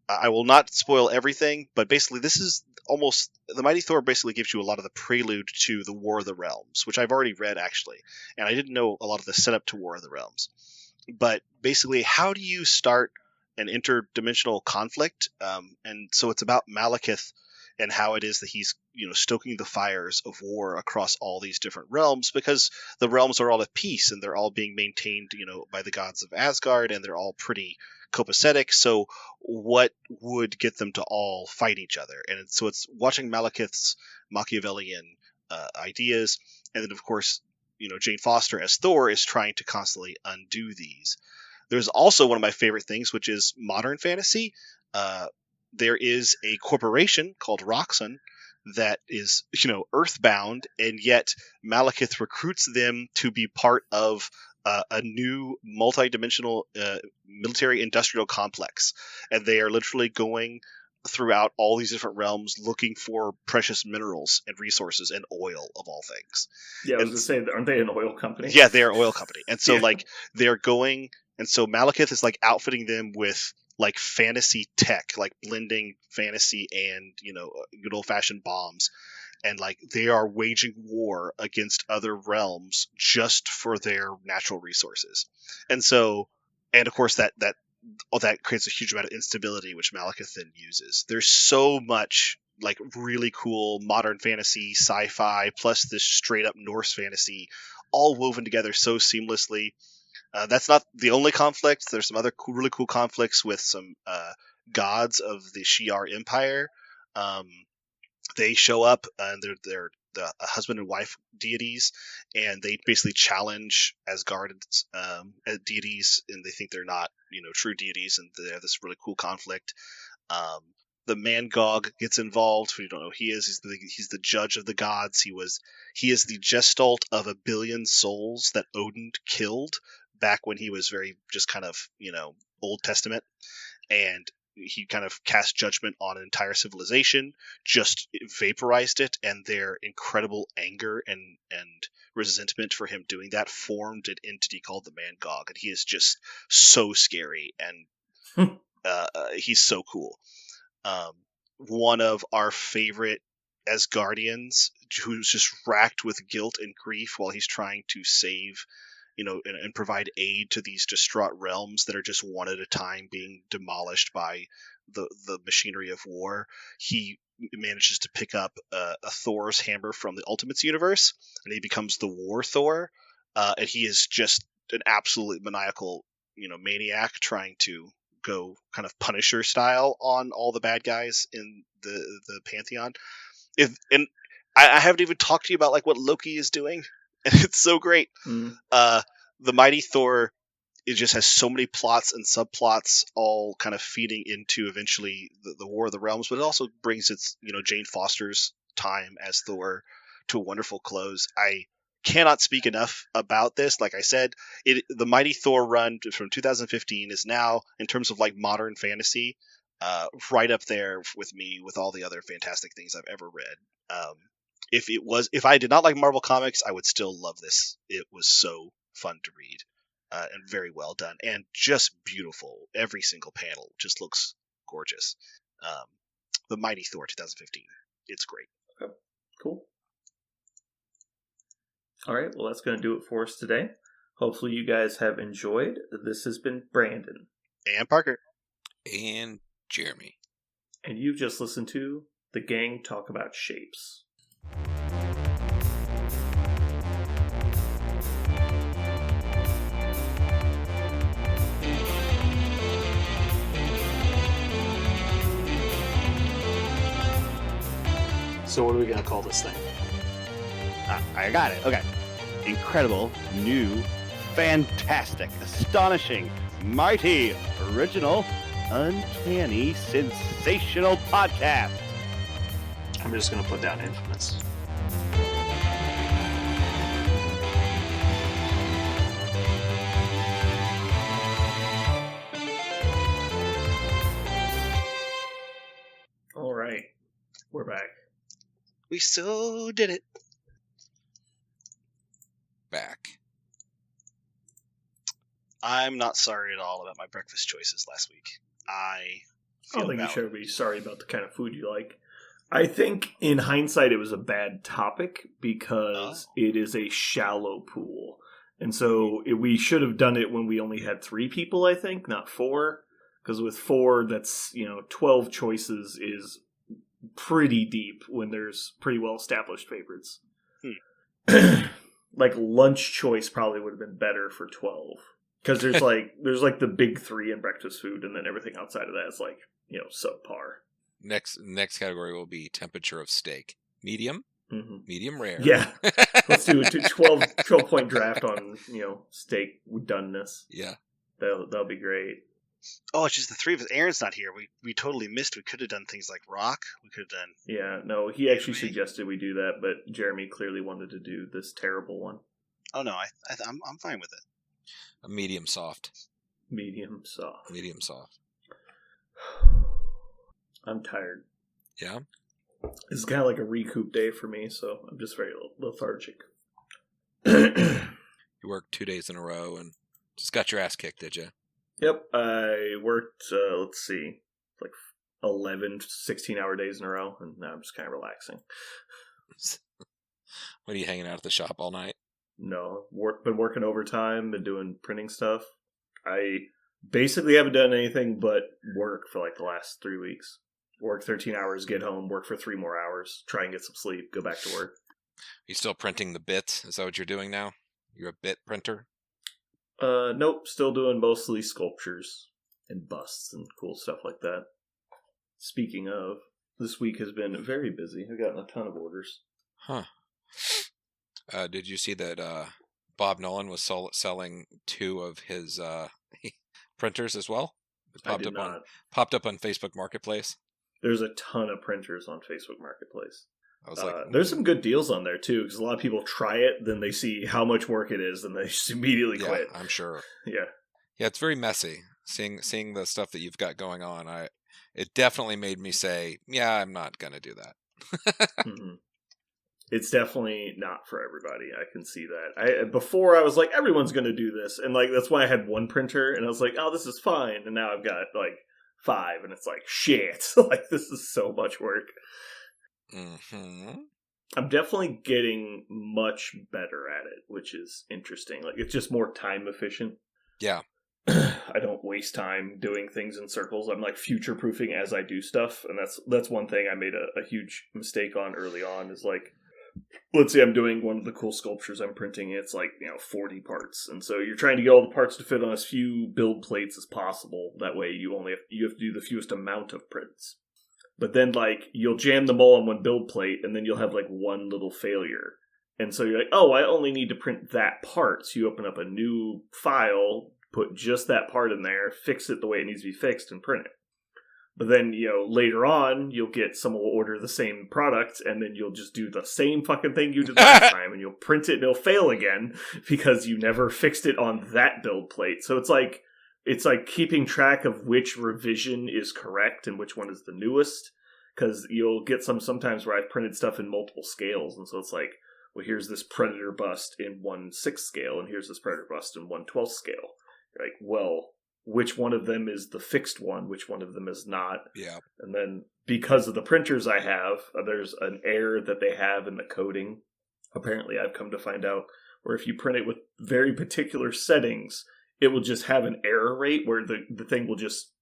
I will not spoil everything, but basically this is almost, the Mighty Thor basically gives you a lot of the prelude to the War of the Realms, which I've already read actually, and I didn't know a lot of the setup to War of the Realms. But basically, how do you start an interdimensional conflict? And so it's about Malekith and how it is that he's, stoking the fires of war across all these different realms, because the realms are all at peace and they're all being maintained, by the gods of Asgard, and they're all pretty copacetic. So what would get them to all fight each other? And so it's watching Malekith's Machiavellian ideas, and then of course, Jane Foster as Thor is trying to constantly undo these. There's also one of my favorite things, which is modern fantasy. There is a corporation called Roxxon that is, earthbound, and yet Malekith recruits them to be part of a new multi-dimensional military industrial complex. And they are literally going throughout all these different realms looking for precious minerals and resources and oil of all things. Yeah, I was going to say, aren't they an oil company? Yeah, they're an oil company. And so, Yeah. they're going... And so Malekith is, outfitting them with, fantasy tech, blending fantasy and, good old-fashioned bombs. And, they are waging war against other realms just for their natural resources. And so... And, of course, that creates a huge amount of instability, which Malekith then uses. There's so much really cool modern fantasy, sci-fi, plus this straight up Norse fantasy, all woven together so seamlessly. That's not the only conflict. There's some other really cool conflicts with some gods of the Shi'ar Empire. They show up, and they're the husband and wife deities, and they basically challenge Asgard deities, and they think they're not, true deities, and they have this really cool conflict. The Mangog gets involved. Who you don't know who he is. He's the judge of the gods. He is the gestalt of 1 billion souls that Odin killed back when he was very just kind of, Old Testament, and he kind of cast judgment on an entire civilization, just vaporized it, and their incredible anger and resentment for him doing that formed an entity called the Mangog, and he is just so scary, and he's so cool. One of our favorite Asgardians, who's just racked with guilt and grief while he's trying to save, and provide aid to these distraught realms that are just one at a time being demolished by the machinery of war. He manages to pick up a Thor's hammer from the Ultimates universe, and he becomes the War Thor. And he is just an absolute maniacal, maniac trying to go kind of Punisher style on all the bad guys in the Pantheon. And I haven't even talked to you about what Loki is doing. It's so great. The Mighty Thor, it just has so many plots and subplots all kind of feeding into eventually the War of the Realms, but it also brings its, Jane Foster's time as Thor to a wonderful close. I cannot speak enough about this. Like I said, the Mighty Thor run from 2015 is now, in terms of modern fantasy, right up there with me with all the other fantastic things I've ever read. If I did not like Marvel Comics, I would still love this. It was so fun to read, and very well done, and just beautiful. Every single panel just looks gorgeous. The Mighty Thor 2015. It's great. Okay, cool. All right, well, that's going to do it for us today. Hopefully you guys have enjoyed. This has been Brandon. And Parker. And Jeremy. And you've just listened to The Gang Talk About Shapes. So what are we going to call this thing? I got it. Okay. Incredible, new, fantastic, astonishing, mighty, original, uncanny, sensational podcast. I'm just going to put down infamous. All right. We're back. We so did it. Back. I'm not sorry at all about my breakfast choices last week. I don't think you should be sorry about the kind of food you like. I think in hindsight it was a bad topic because it is a shallow pool. And so we should have done it when we only had 3 people, I think, not 4. Because with 4, that's, 12 choices is pretty deep when there's pretty well established favorites. Lunch choice probably would have been better for 12. Because there's the big 3 in breakfast food, and then everything outside of that is subpar. Next category will be temperature of steak. Medium, medium rare. Yeah. Let's do a 12-point draft on, steak doneness. Yeah. That'll be great. Oh, it's just the 3 of us. Aaron's not here. We totally missed. We could have done things like rock. We could have done... Yeah, no, he actually suggested we do that, but Jeremy clearly wanted to do this terrible one. Oh, no, I'm fine with it. A medium soft. Medium soft. Medium soft. I'm tired. Yeah? This is kind of like a recoup day for me, so I'm just very lethargic. You worked 2 days in a row and just got your ass kicked, did you? Yep, I worked, let's see, like 11, 16-hour days in a row, and now I'm just kind of relaxing. What, are you hanging out at the shop all night? No, been working overtime, been doing printing stuff. I basically haven't done anything but work for like the last 3 weeks. Work 13 hours, get home, work for 3 more hours, try and get some sleep, go back to work. You still printing the bits? Is that what you're doing now? You're a bit printer? Nope, still doing mostly sculptures and busts and cool stuff like that. Speaking of, this week has been very busy. I've gotten a ton of orders. Huh. Did you see that Bob Nolan was selling 2 of his printers as well? It popped up on Facebook Marketplace. There's a ton of printers on Facebook Marketplace. I was like, there's some good deals on there too, because a lot of people try it, then they see how much work it is, and they just immediately quit. I'm sure. Yeah, it's very messy. Seeing the stuff that you've got going on, it definitely made me say, yeah, I'm not gonna do that. Mm-hmm. It's definitely not for everybody. I can see that. Before I was like, everyone's gonna do this, and like that's why I had one printer, and I was like, oh, this is fine, and now I've got like 5, and it's like shit. Like this is so much work. Mm-hmm. I'm definitely getting much better at it, which is interesting. Like it's just more time efficient. Yeah. I don't waste time doing things in circles. I'm like future proofing as I do stuff, and that's one thing I made a huge mistake on early on. Is like, let's say I'm doing one of the cool sculptures I'm printing. It's like 40 parts, and so you're trying to get all the parts to fit on as few build plates as possible. That way, you have to do the fewest amount of prints. But then, like, you'll jam them all on one build plate, and then you'll have, like, one little failure. And so you're like, oh, I only need to print that part. So you open up a new file, put just that part in there, fix it the way it needs to be fixed, and print it. But then, later on, you'll get someone will order the same product, and then you'll just do the same fucking thing you did last time, and you'll print it, and it'll fail again, because you never fixed it on that build plate. So it's like keeping track of which revision is correct and which one is the newest, because you'll get sometimes where I've printed stuff in multiple scales, and so it's like, well, here's this Predator bust in 1/6 scale, and here's this Predator bust in 1/12 scale. You're like, well, which one of them is the fixed one, which one of them is not? Yeah. And then because of the printers I have, there's an error that they have in the coding. Apparently, I've come to find out where if you print it with very particular settings, it will just have an error rate where the thing will just,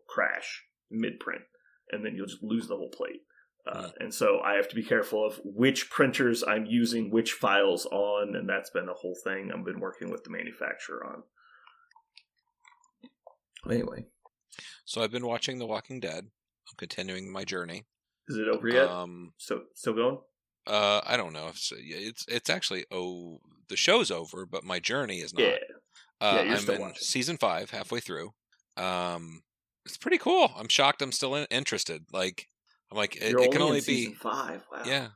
crash mid-print, and then you'll just lose the whole plate. And so I have to be careful of which printers I'm using which files on, and that's been a whole thing I've been working with the manufacturer on. Anyway. So I've been watching The Walking Dead. I'm continuing my journey. Is it over yet? Still going? I don't know. It's actually, the show's over, but my journey is not. Yeah. You're I'm still in watching. season 5, halfway through. It's pretty cool. I'm shocked I'm still interested. Like, I'm like, it can only be season 5. Wow. Yeah.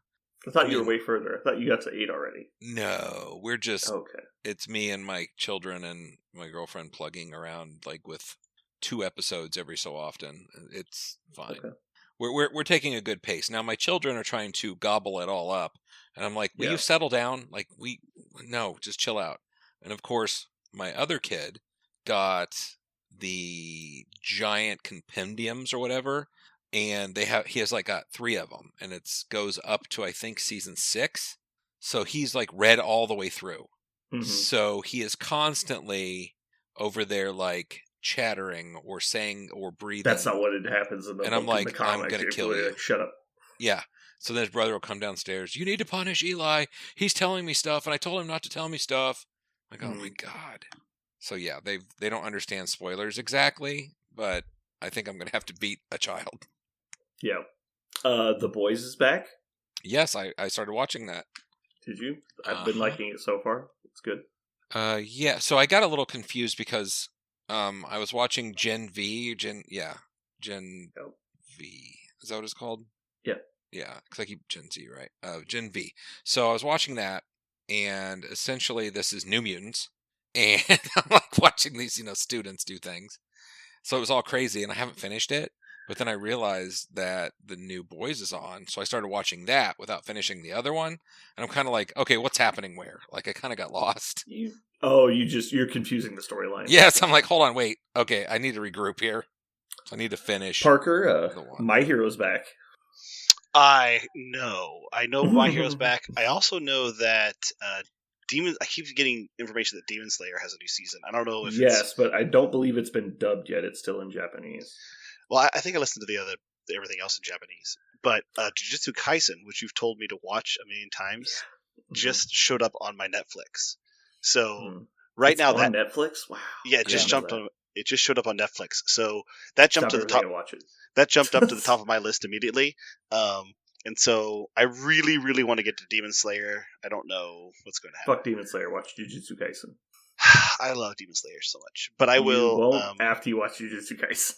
I thought you were way further. I thought you got to 8 already. No, we're just okay. It's me and my children and my girlfriend plugging around like with 2 episodes every so often. It's fine. Okay. We're taking a good pace. Now my children are trying to gobble it all up, and I'm like, will you settle down? Like no, just chill out. And of course, my other kid got the giant compendiums or whatever, and he has like got 3 of them, and it goes up to I think season 6. So he's like read all the way through. Mm-hmm. So he is constantly over there like chattering or saying or breathing. That's not what it happens in the. And I'm like, comic, I'm gonna kill you. Like, shut up. Yeah. So then his brother will come downstairs. You need to punish Eli. He's telling me stuff, and I told him not to tell me stuff. I'm like, oh my god. So yeah, they don't understand spoilers exactly, but I think I'm gonna have to beat a child. Yeah. The Boys is back. Yes, I started watching that. Did you? I've been liking it so far. It's good. Yeah. So I got a little confused because I was watching Gen V. Gen V. Is that what it's called? Yeah. Yeah, because I keep Gen Z, right? Gen V. So I was watching that, and essentially this is New Mutants, and I'm like watching these, students do things. So it was all crazy, and I haven't finished it, But then I realized that the new Boys is on, so I started watching that without finishing the other one, and I'm kind of like, okay, what's happening where? Like, I kind of got lost. You're confusing the storyline. Yes, I'm like, hold on, wait. Okay, I need to regroup here. So I need to finish. Parker, My Hero's back. I know My Hero's back. I also know that I keep getting information that Demon Slayer has a new season. I don't know if Yes, but I don't believe it's been dubbed yet. It's still in Japanese. Well, I think I listened to everything else in Japanese. But Jujutsu Kaisen, which you've told me to watch a million times, just showed up on my Netflix. So right now on Netflix? Wow. Yeah, it just jumped on. It just showed up on Netflix. So that jumped to the top. Watch it. That jumped up to the top of my list immediately. And so I really, really want to get to Demon Slayer. I don't know what's going to happen. Fuck Demon Slayer. Watch Jujutsu Kaisen. I love Demon Slayer so much, but I will. You won't after you watch Jujutsu Kaisen.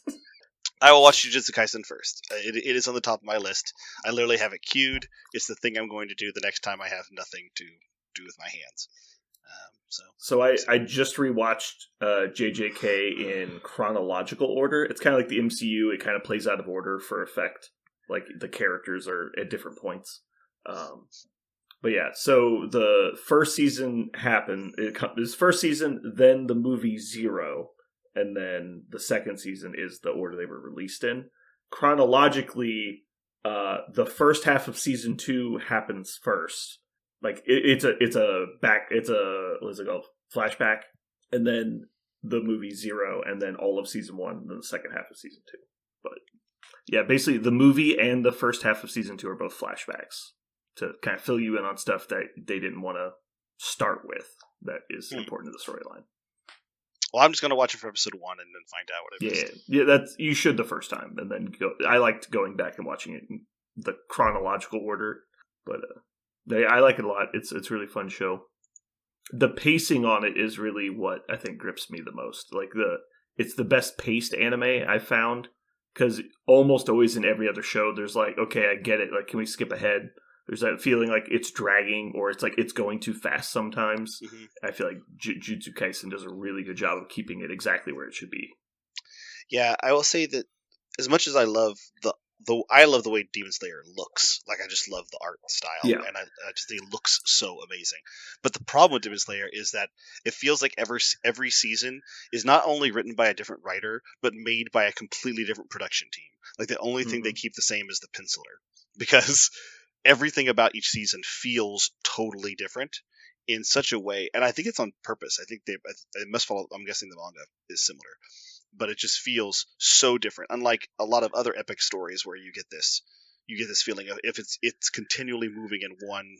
I will watch Jujutsu Kaisen first. It is on the top of my list. I literally have it queued. It's the thing I'm going to do the next time I have nothing to do with my hands. So I just rewatched JJK in chronological order. It's kind of like the MCU. It kind of plays out of order for effect. Like the characters are at different points. But yeah, so the first season happened. It was first season, then the movie Zero, and then the second season is the order they were released in. Chronologically, the first half of season 2 happens first. Like it's a what's it called? Flashback, and then the movie Zero, and then all of season 1, and then the second half of season 2. But yeah, basically the movie and the first half of season 2 are both flashbacks to kind of fill you in on stuff that they didn't want to start with that is important to the storyline. Well, I'm just going to watch it for episode 1 and then find out what it is. Yeah, that's you should the first time, and then go. I liked going back and watching it in the chronological order, but I like it a lot. It's a really fun show. The pacing on it is really what I think grips me the most. Like it's the best paced anime I've found, because almost always in every other show there's like, okay, I get it. Like, can we skip ahead? There's that feeling like it's dragging or it's like it's going too fast sometimes. Mm-hmm. I feel like Jujutsu Kaisen does a really good job of keeping it exactly where it should be. Yeah, I will say that as much as I love I love the way Demon Slayer looks. Like, I just love the art style, and I just think it looks so amazing. But the problem with Demon Slayer is that it feels like every season is not only written by a different writer, but made by a completely different production team. Like, the only thing they keep the same is the penciler, because everything about each season feels totally different in such a way, and I think it's on purpose. I think they must follow. I'm guessing the manga is similar. But it just feels so different. Unlike a lot of other epic stories where you get this feeling of if it's continually moving in one,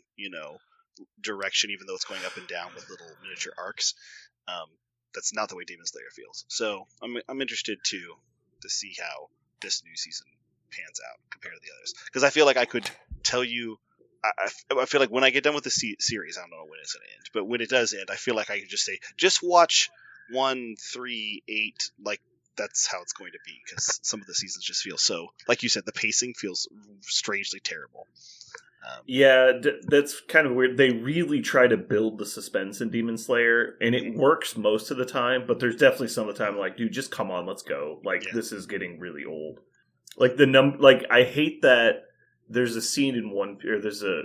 direction, even though it's going up and down with little miniature arcs. That's not the way Demon Slayer feels. So I'm interested to see how this new season pans out compared to the others, because I feel like I could tell you. I feel like when I get done with the series, I don't know when it's going to end, but when it does end, I feel like I could just say, just watch 1, 3, 8, like that's how it's going to be, because some of the seasons just feel so, like you said, the pacing feels strangely terrible. That's kind of weird. They really try to build the suspense in Demon Slayer, and it works most of the time, but there's definitely some of the time like, dude, just come on, let's go. Like, this is getting really old. Like I hate that there's a scene in there's a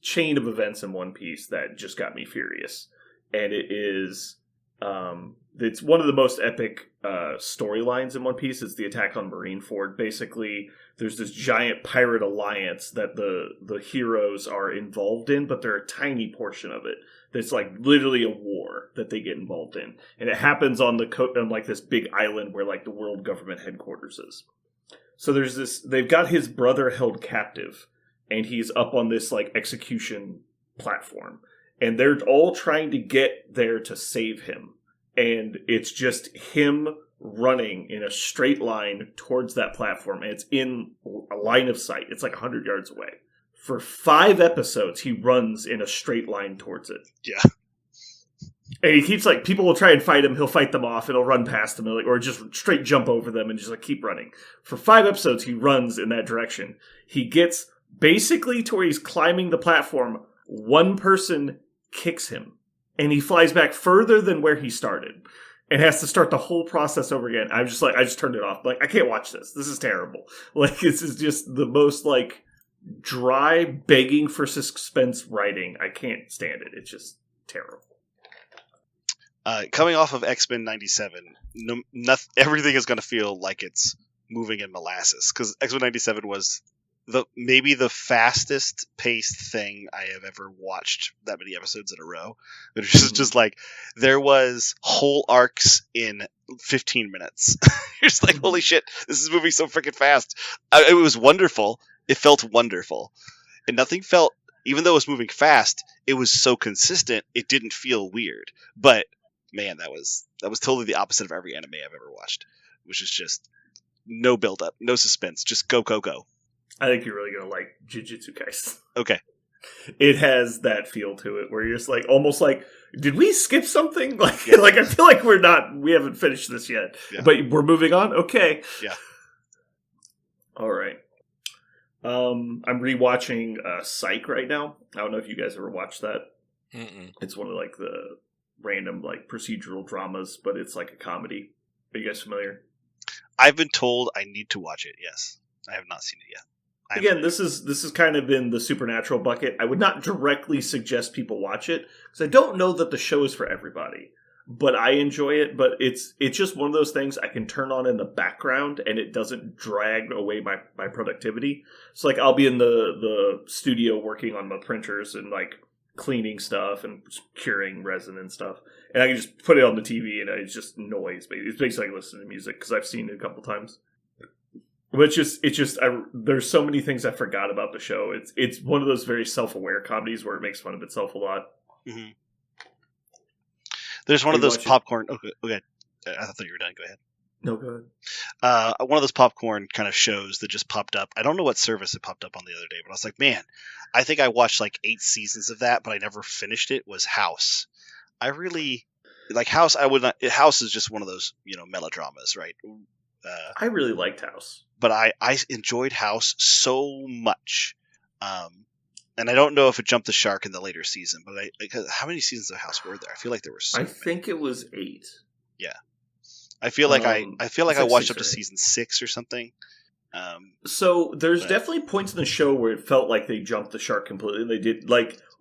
chain of events in One Piece that just got me furious, and it is it's one of the most epic storylines in One Piece. It's the attack on Marineford. Basically, there's this giant pirate alliance that the heroes are involved in, but they're a tiny portion of it. It's like literally a war that they get involved in, and it happens on like this big island where like the world government headquarters is. So there's this. They've got his brother held captive, and he's up on this like execution platform. And they're all trying to get there to save him. And it's just him running in a straight line towards that platform. And it's in a line of sight. It's like 100 yards away. For 5 episodes, he runs in a straight line towards it. Yeah. And he keeps like, people will try and fight him. He'll fight them off and he'll run past them. Or just straight jump over them and just like keep running. For 5 episodes, he runs in that direction. He gets basically to where he's climbing the platform. One person kicks him, and he flies back further than where he started. and has to start the whole process over again. I'm just like, I just turned it off. Like, I can't watch this. This is terrible. Like, this is just the most like dry, begging for suspense writing. I can't stand it. It's just terrible. Coming off of X-Men 97, everything is going to feel like it's moving in molasses, because X-Men 97 was maybe the fastest paced thing I have ever watched that many episodes in a row. It was just like, there was whole arcs in 15 minutes. You're just like, holy shit, this is moving so freaking fast. It was wonderful. It felt wonderful. And nothing felt, even though it was moving fast, it was so consistent, it didn't feel weird. But man, that was totally the opposite of every anime I've ever watched, which is just no build up, no suspense, just go, go, go. I think you're really going to like Jujutsu Kaisen. Okay. It has that feel to it where you're just like, almost like, did we skip something? Like, like I feel like we haven't finished this yet, but we're moving on. Okay. Yeah. All right. I'm rewatching Psych right now. I don't know if you guys ever watched that. Mm-mm. It's one of like the random like procedural dramas, but it's like a comedy. Are you guys familiar? I've been told I need to watch it. Yes. I have not seen it yet. Again, this is kind of in the supernatural bucket. I would not directly suggest people watch it because I don't know that the show is for everybody. But I enjoy it. But it's just one of those things I can turn on in the background and it doesn't drag away my productivity. So like I'll be in the studio working on my printers and like cleaning stuff and curing resin and stuff, and I can just put it on the TV and it's just noise. It's basically like listening to music because I've seen it a couple times. But there's so many things I forgot about the show. It's one of those very self-aware comedies where it makes fun of itself a lot. Mm-hmm. There's one of those popcorn. Okay. I thought you were done. Go ahead. No, go ahead. One of those popcorn kind of shows that just popped up. I don't know what service it popped up on the other day, but I was like, man, I think I watched like 8 seasons of that, but I never finished it. Was House. I really like House. House is just one of those, melodramas, right? I really liked House, but I enjoyed House so much. And I don't know if it jumped the shark in the later season, but how many seasons of House were there? I feel like there were so many. Think it was 8. Yeah. I feel like I watched up to 8. season 6 or something. So there's definitely points in the show where it felt like they jumped the shark completely. They did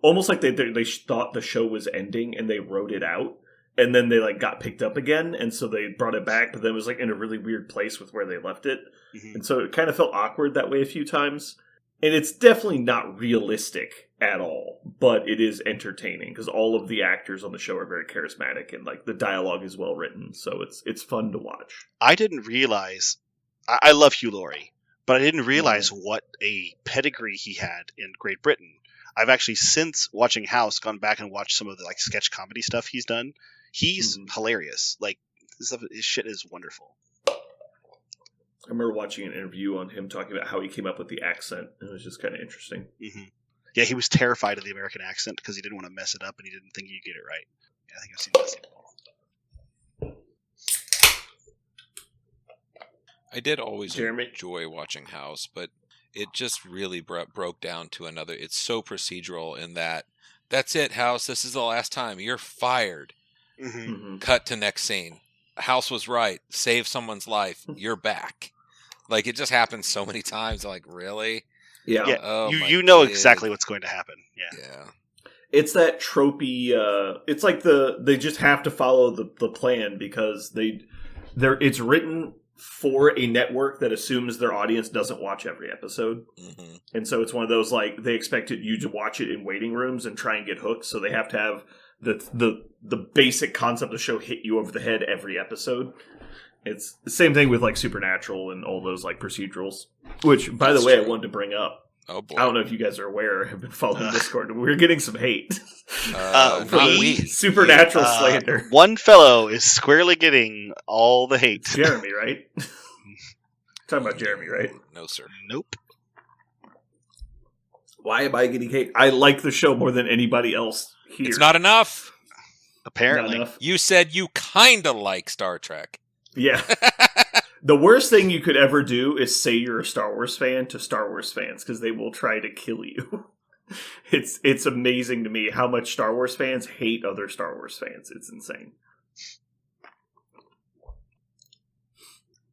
almost like they thought the show was ending and they wrote it out, and then they like got picked up again, and so they brought it back, but then it was like in a really weird place with where they left it, and so it kind of felt awkward that way a few times. And it's definitely not realistic at all, but it is entertaining because all of the actors on the show are very charismatic and like the dialogue is well written, so it's fun to watch. I didn't realize I love Hugh Laurie, but I didn't realize what a pedigree he had in Great Britain. I've actually, since watching House, gone back and watched some of the like sketch comedy stuff he's done. He's hilarious. Like his shit is wonderful. I remember watching an interview on him talking about how he came up with the accent. It was just kind of interesting. Mm-hmm. Yeah, he was terrified of the American accent because he didn't want to mess it up and he didn't think he'd get it right. Yeah, I think I've seen that. I did always enjoy watching House, but it just really broke down to another. It's so procedural in that, that's it, House. This is the last time. You're fired. Mm-hmm. Cut to next scene. House was right. Save someone's life. You're back. Like, it just happens so many times. Like, really? Yeah. Oh, you know exactly what's going to happen. Yeah. It's that tropey. It's like they just have to follow the plan because it's written for a network that assumes their audience doesn't watch every episode, and so it's one of those like they expected you to watch it in waiting rooms and try and get hooked. So they have to have the basic concept of the show hit you over the head every episode. It's the same thing with like Supernatural and all those like procedurals. Which, by the way, I wanted to bring up. Oh boy! I don't know if you guys are aware. Have been following Discord. We're getting some hate. Supernatural slander. One fellow is squarely getting all the hate. Jeremy, right? Talking about Jeremy, right? No, sir. Nope. Why am I getting hate? I like the show more than anybody else here. It's not enough. Apparently. Not enough. You said you kind of like Star Trek. Yeah. The worst thing you could ever do is say you're a Star Wars fan to Star Wars fans, because they will try to kill you. It's amazing to me how much Star Wars fans hate other Star Wars fans. It's insane.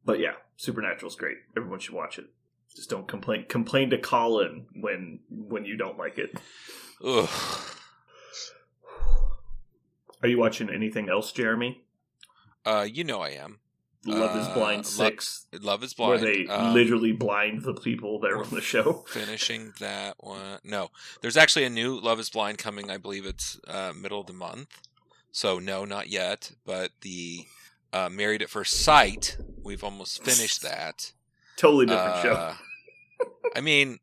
But yeah, Supernatural's great. Everyone should watch it. Just don't complain. Complain to Colin when you don't like it. Ugh. Are you watching anything else, Jeremy? You know I am. Love is Blind 6. Love is Blind. Where they literally blind the people that are on the show. Finishing that one. No. There's actually a new Love is Blind coming. I believe it's middle of the month. So no, not yet. But the Married at First Sight, we've almost finished that. Totally different show. I mean,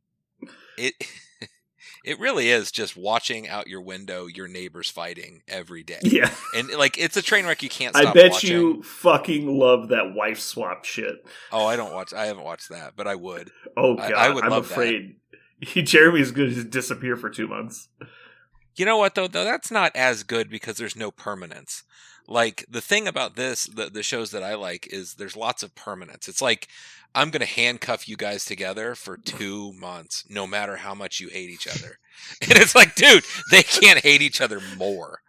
it really is just watching out your window your neighbors fighting every day. Yeah. And like it's a train wreck you can't stop I bet watching. you fucking love that wife swap shit. Oh, I haven't watched that, but I would. Oh god, I'm afraid Jeremy's going to disappear for 2 months. You know what though? That's not as good because there's no permanence. Like the thing about this, the shows that I like is there's lots of permanence. It's like I'm going to handcuff you guys together for 2 months, no matter how much you hate each other. And it's like, dude, they can't hate each other more.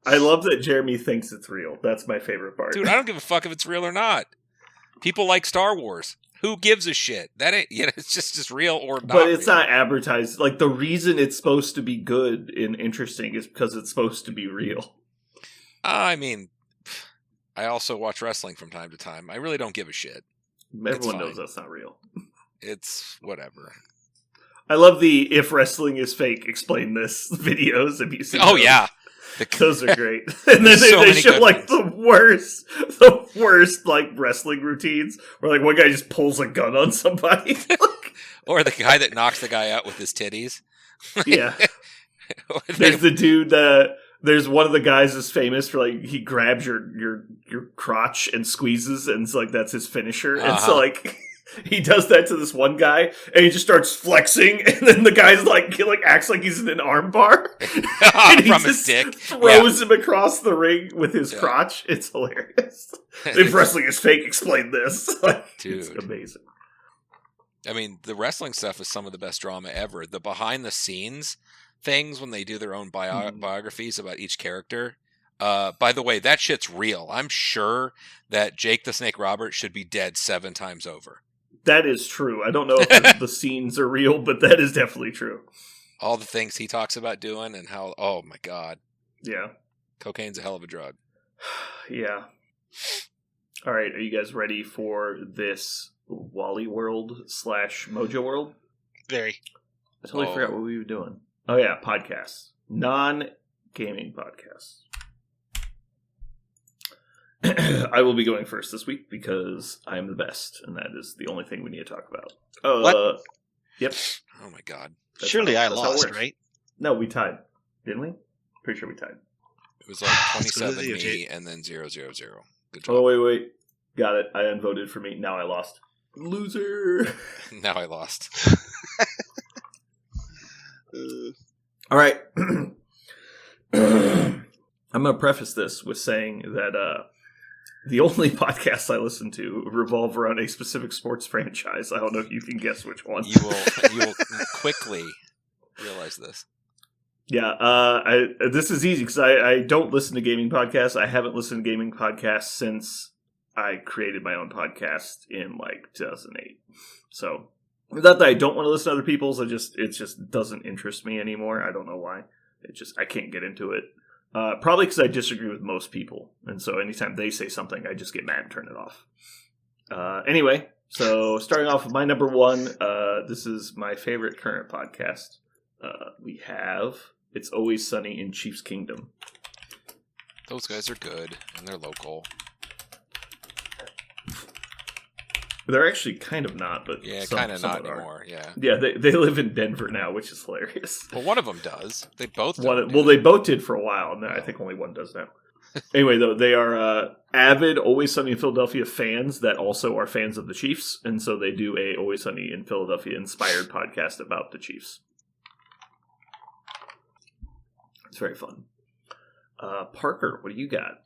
I love that Jeremy thinks it's real. That's my favorite part. Dude, I don't give a fuck if it's real or not. People like Star Wars. Who gives a shit? That ain't, it's just real or not. But it's real. not advertised. Like the reason it's supposed to be good and interesting is because it's supposed to be real. I mean, I also watch wrestling from time to time. I really don't give a shit. Everyone knows that's not real. It's whatever. I love the "If Wrestling is Fake, Explain This" videos. Have you seen those? Yeah. Those are great. And then they show like the worst like wrestling routines where like one guy just pulls a gun on somebody. Or the guy that knocks the guy out with his titties. Yeah. There's the dude there's one of the guys that's famous for like he grabs your crotch and squeezes and it's like that's his finisher. Uh-huh. And so like he does that to this one guy and he just starts flexing and then the guy's like he acts like he's in an arm bar. And he from just his dick. throws him across the ring with his crotch. It's hilarious. If wrestling is fake, explain this. Dude. It's amazing. I mean, the wrestling stuff is some of the best drama ever. The behind the scenes things when they do their own biographies about each character. By the way, that shit's real. I'm sure that Jake the Snake Roberts should be dead 7 times over. That is true. I don't know if the scenes are real, but that is definitely true. All the things he talks about doing and how, oh my God. Yeah. Cocaine's a hell of a drug. Yeah. All right. Are you guys ready for this Wally World / Mojo World? Very. I totally forgot what we were doing. Oh yeah, podcasts. Non-gaming podcasts. I will be going first this week because I am the best, and that is the only thing we need to talk about. What? Yep. Oh my God. Surely I lost, right? No, we tied. Didn't we? Pretty sure we tied. It was like 27 me and then 0, 0, 0. Good job. Oh, wait. Got it. I unvoted for me. Now I lost. Loser. Now I lost. All right. I'm going to preface this with saying that the only podcasts I listen to revolve around a specific sports franchise. I don't know if you can guess which one. You will quickly realize this. Yeah, this is easy because I don't listen to gaming podcasts. I haven't listened to gaming podcasts since I created my own podcast in like 2008. So, not that I don't want to listen to other people's, it just doesn't interest me anymore. I don't know why. I can't get into it. Probably because I disagree with most people, and so anytime they say something, I just get mad and turn it off. Anyway, so starting off with my number one, this is my favorite current podcast. We have It's Always Sunny in Chiefs Kingdom. Those guys are good, and they're local. They're actually kind of not, but yeah, kind of not anymore. Yeah, they live in Denver now, which is hilarious. Well, one of them does. They both. They both did for a while. No, I think only one does now. Anyway, though, they are avid Always Sunny in Philadelphia fans that also are fans of the Chiefs, and so they do a Always Sunny in Philadelphia inspired podcast about the Chiefs. It's very fun. Parker, what do you got?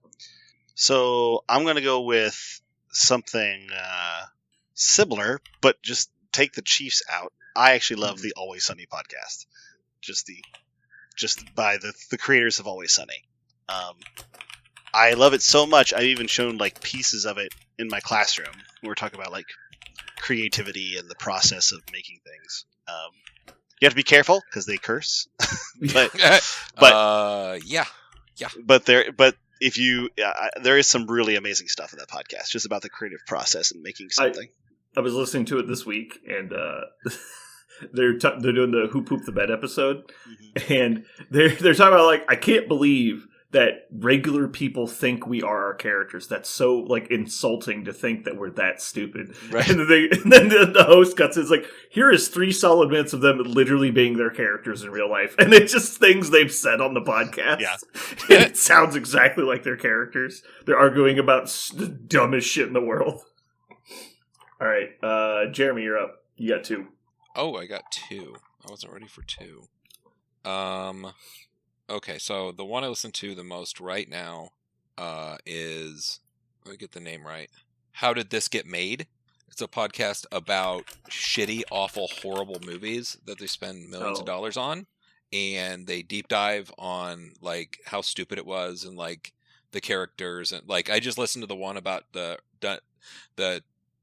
So I'm going to go with something similar, but just take the Chiefs out. I actually love the Always Sunny podcast. Just by the creators of Always Sunny. I love it so much. I've even shown like pieces of it in my classroom. We were talking about like creativity and the process of making things. You have to be careful because they curse, but yeah. But if you there is some really amazing stuff in that podcast, just about the creative process and making something. I was listening to it this week, and they're doing the Who Pooped the Bed episode, and they're talking about like, I can't believe that regular people think we are our characters. That's so like insulting to think that we're that stupid. Right. And then the host cuts in, it's like, here is 3 solid minutes of them literally being their characters in real life, and it's just things they've said on the podcast. Yeah. And it sounds exactly like their characters. They're arguing about the dumbest shit in the world. All right, Jeremy, you're up. You got 2. Oh, I got 2. I wasn't ready for 2. Okay, so the one I listen to the most right now is, let me get the name right, How Did This Get Made? It's a podcast about shitty, awful, horrible movies that they spend millions of dollars on, and they deep dive on like how stupid it was and like the characters, and like I just listened to the one about the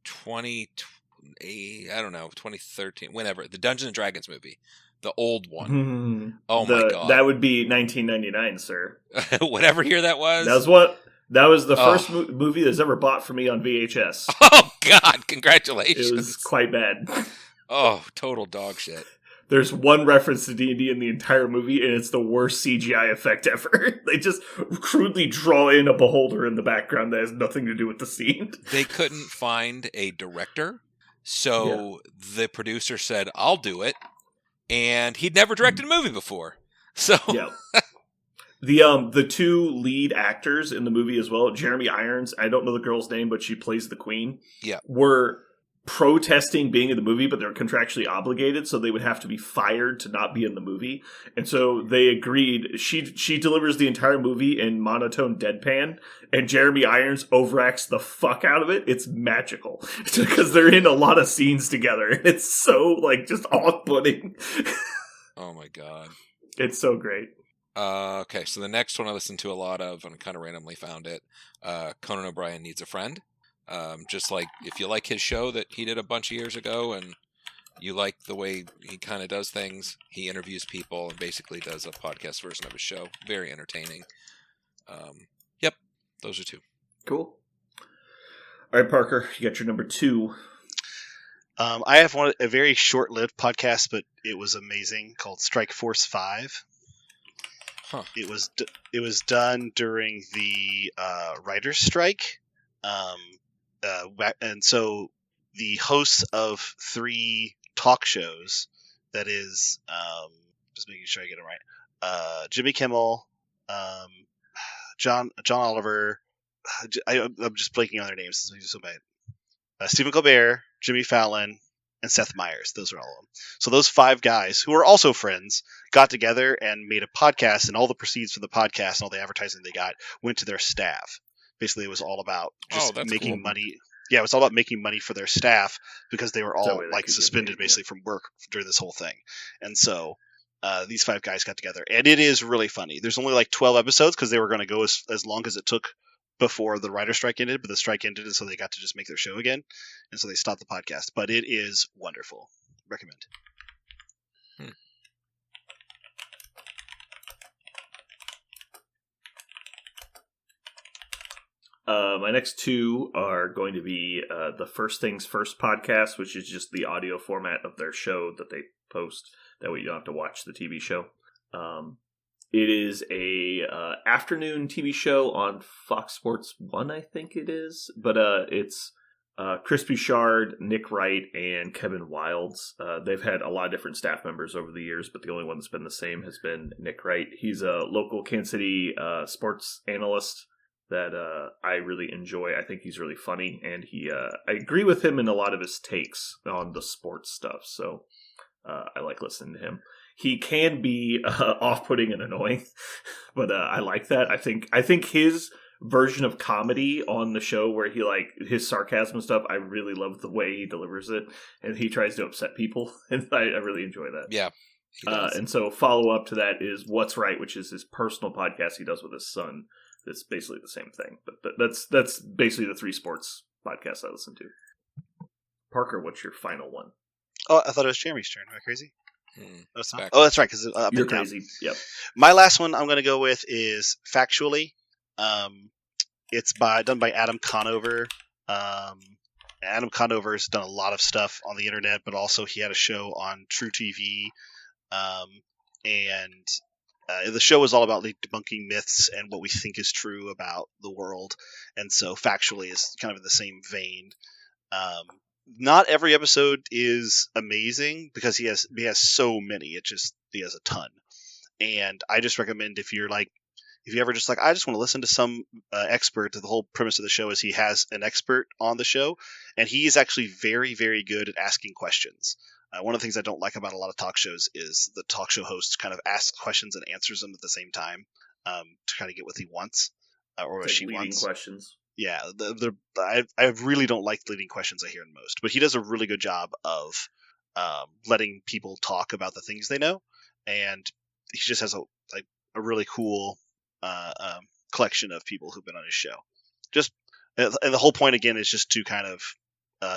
2013, whenever, the Dungeons and Dragons movie. The old one. Oh my god. That would be 1999, sir. Whatever year that was. That was the first movie that's ever bought for me on VHS. Oh god, congratulations. It was quite bad. Oh, total dog shit. There's one reference to D&D in the entire movie, and it's the worst CGI effect ever. They just crudely draw in a beholder in the background that has nothing to do with the scene. They couldn't find a director, so the producer said, I'll do it. And he'd never directed a movie before. So yeah. The 2 lead actors in the movie as well, Jeremy Irons, I don't know the girl's name, but she plays the queen. Yeah. Were protesting being in the movie, but they're contractually obligated, so they would have to be fired to not be in the movie. And so they agreed. She delivers the entire movie in monotone deadpan, and Jeremy Irons overacts the fuck out of it. It's magical because they're in a lot of scenes together. It's so like just off-putting. Oh my god. It's so great. Okay, so the next one I listened to a lot of, and I kind of randomly found it, Conan O'Brien Needs a Friend. Just like, if you like his show that he did a bunch of years ago and you like the way he kind of does things, he interviews people and basically does a podcast version of his show. Very entertaining. Yep, those are 2. Cool. All right, Parker, you got your number 2. I have a very short-lived podcast, but it was amazing, called Strike Force 5. Huh. It was done during the writer's strike. And so the hosts of 3 talk shows, that is, just making sure I get it right, Jimmy Kimmel, John Oliver, I'm just blanking on their names, this is so bad. Stephen Colbert, Jimmy Fallon, and Seth Meyers. Those are all of them. So those 5 guys, who are also friends, got together and made a podcast, and all the proceeds from the podcast and all the advertising they got went to their staff. Basically, it was all about just making money. Yeah, it was all about making money for their staff because they were all like suspended basically from work during this whole thing. And so these 5 guys got together, and it is really funny. There's only like 12 episodes because they were going to go as long as it took before the writer's strike ended, but the strike ended, and so they got to just make their show again, and so they stopped the podcast. But it is wonderful. Recommend. My next 2 are going to be the First Things First podcast, which is just the audio format of their show that they post. That way you don't have to watch the TV show. It is a afternoon TV show on Fox Sports 1, I think it is. But it's Chris Bouchard, Nick Wright, and Kevin Wildes. They've had a lot of different staff members over the years, but the only one that's been the same has been Nick Wright. He's a local Kansas City sports analyst that I really enjoy. I think he's really funny, and I agree with him in a lot of his takes on the sports stuff, so I like listening to him. He can be off-putting and annoying, but I like that. I think his version of comedy on the show, where he like his sarcasm and stuff, I really love the way he delivers it, and he tries to upset people, and I really enjoy that. Yeah. And so follow up to that is What's Right, which is his personal podcast he does with his son. It's basically the same thing, but that's basically the 3 sports podcasts I listen to. Parker, what's your final one? Oh, I thought it was Jeremy's turn. Am I crazy? No, it's not. Back. Oh, that's right, because up You're and down. crazy. Yep. My last one I'm going to go with is Factually. It's done by Adam Conover. Adam Conover has done a lot of stuff on the internet, but also he had a show on True TV. And the show is all about like, debunking myths and what we think is true about the world. And so Factually is kind of in the same vein. Not every episode is amazing because he has so many. He has a ton. And I just recommend if you ever just like, I just want to listen to some expert. The whole premise of the show is he has an expert on the show, and he is actually very, very good at asking questions. One of the things I don't like about a lot of talk shows is the talk show host kind of asks questions and answers them at the same time to kind of get what he wants or what she wants. Questions. Yeah, I really don't like the leading questions I hear in most, but he does a really good job of letting people talk about the things they know, and he just has a really cool collection of people who've been on his show. And the whole point again is just to kind of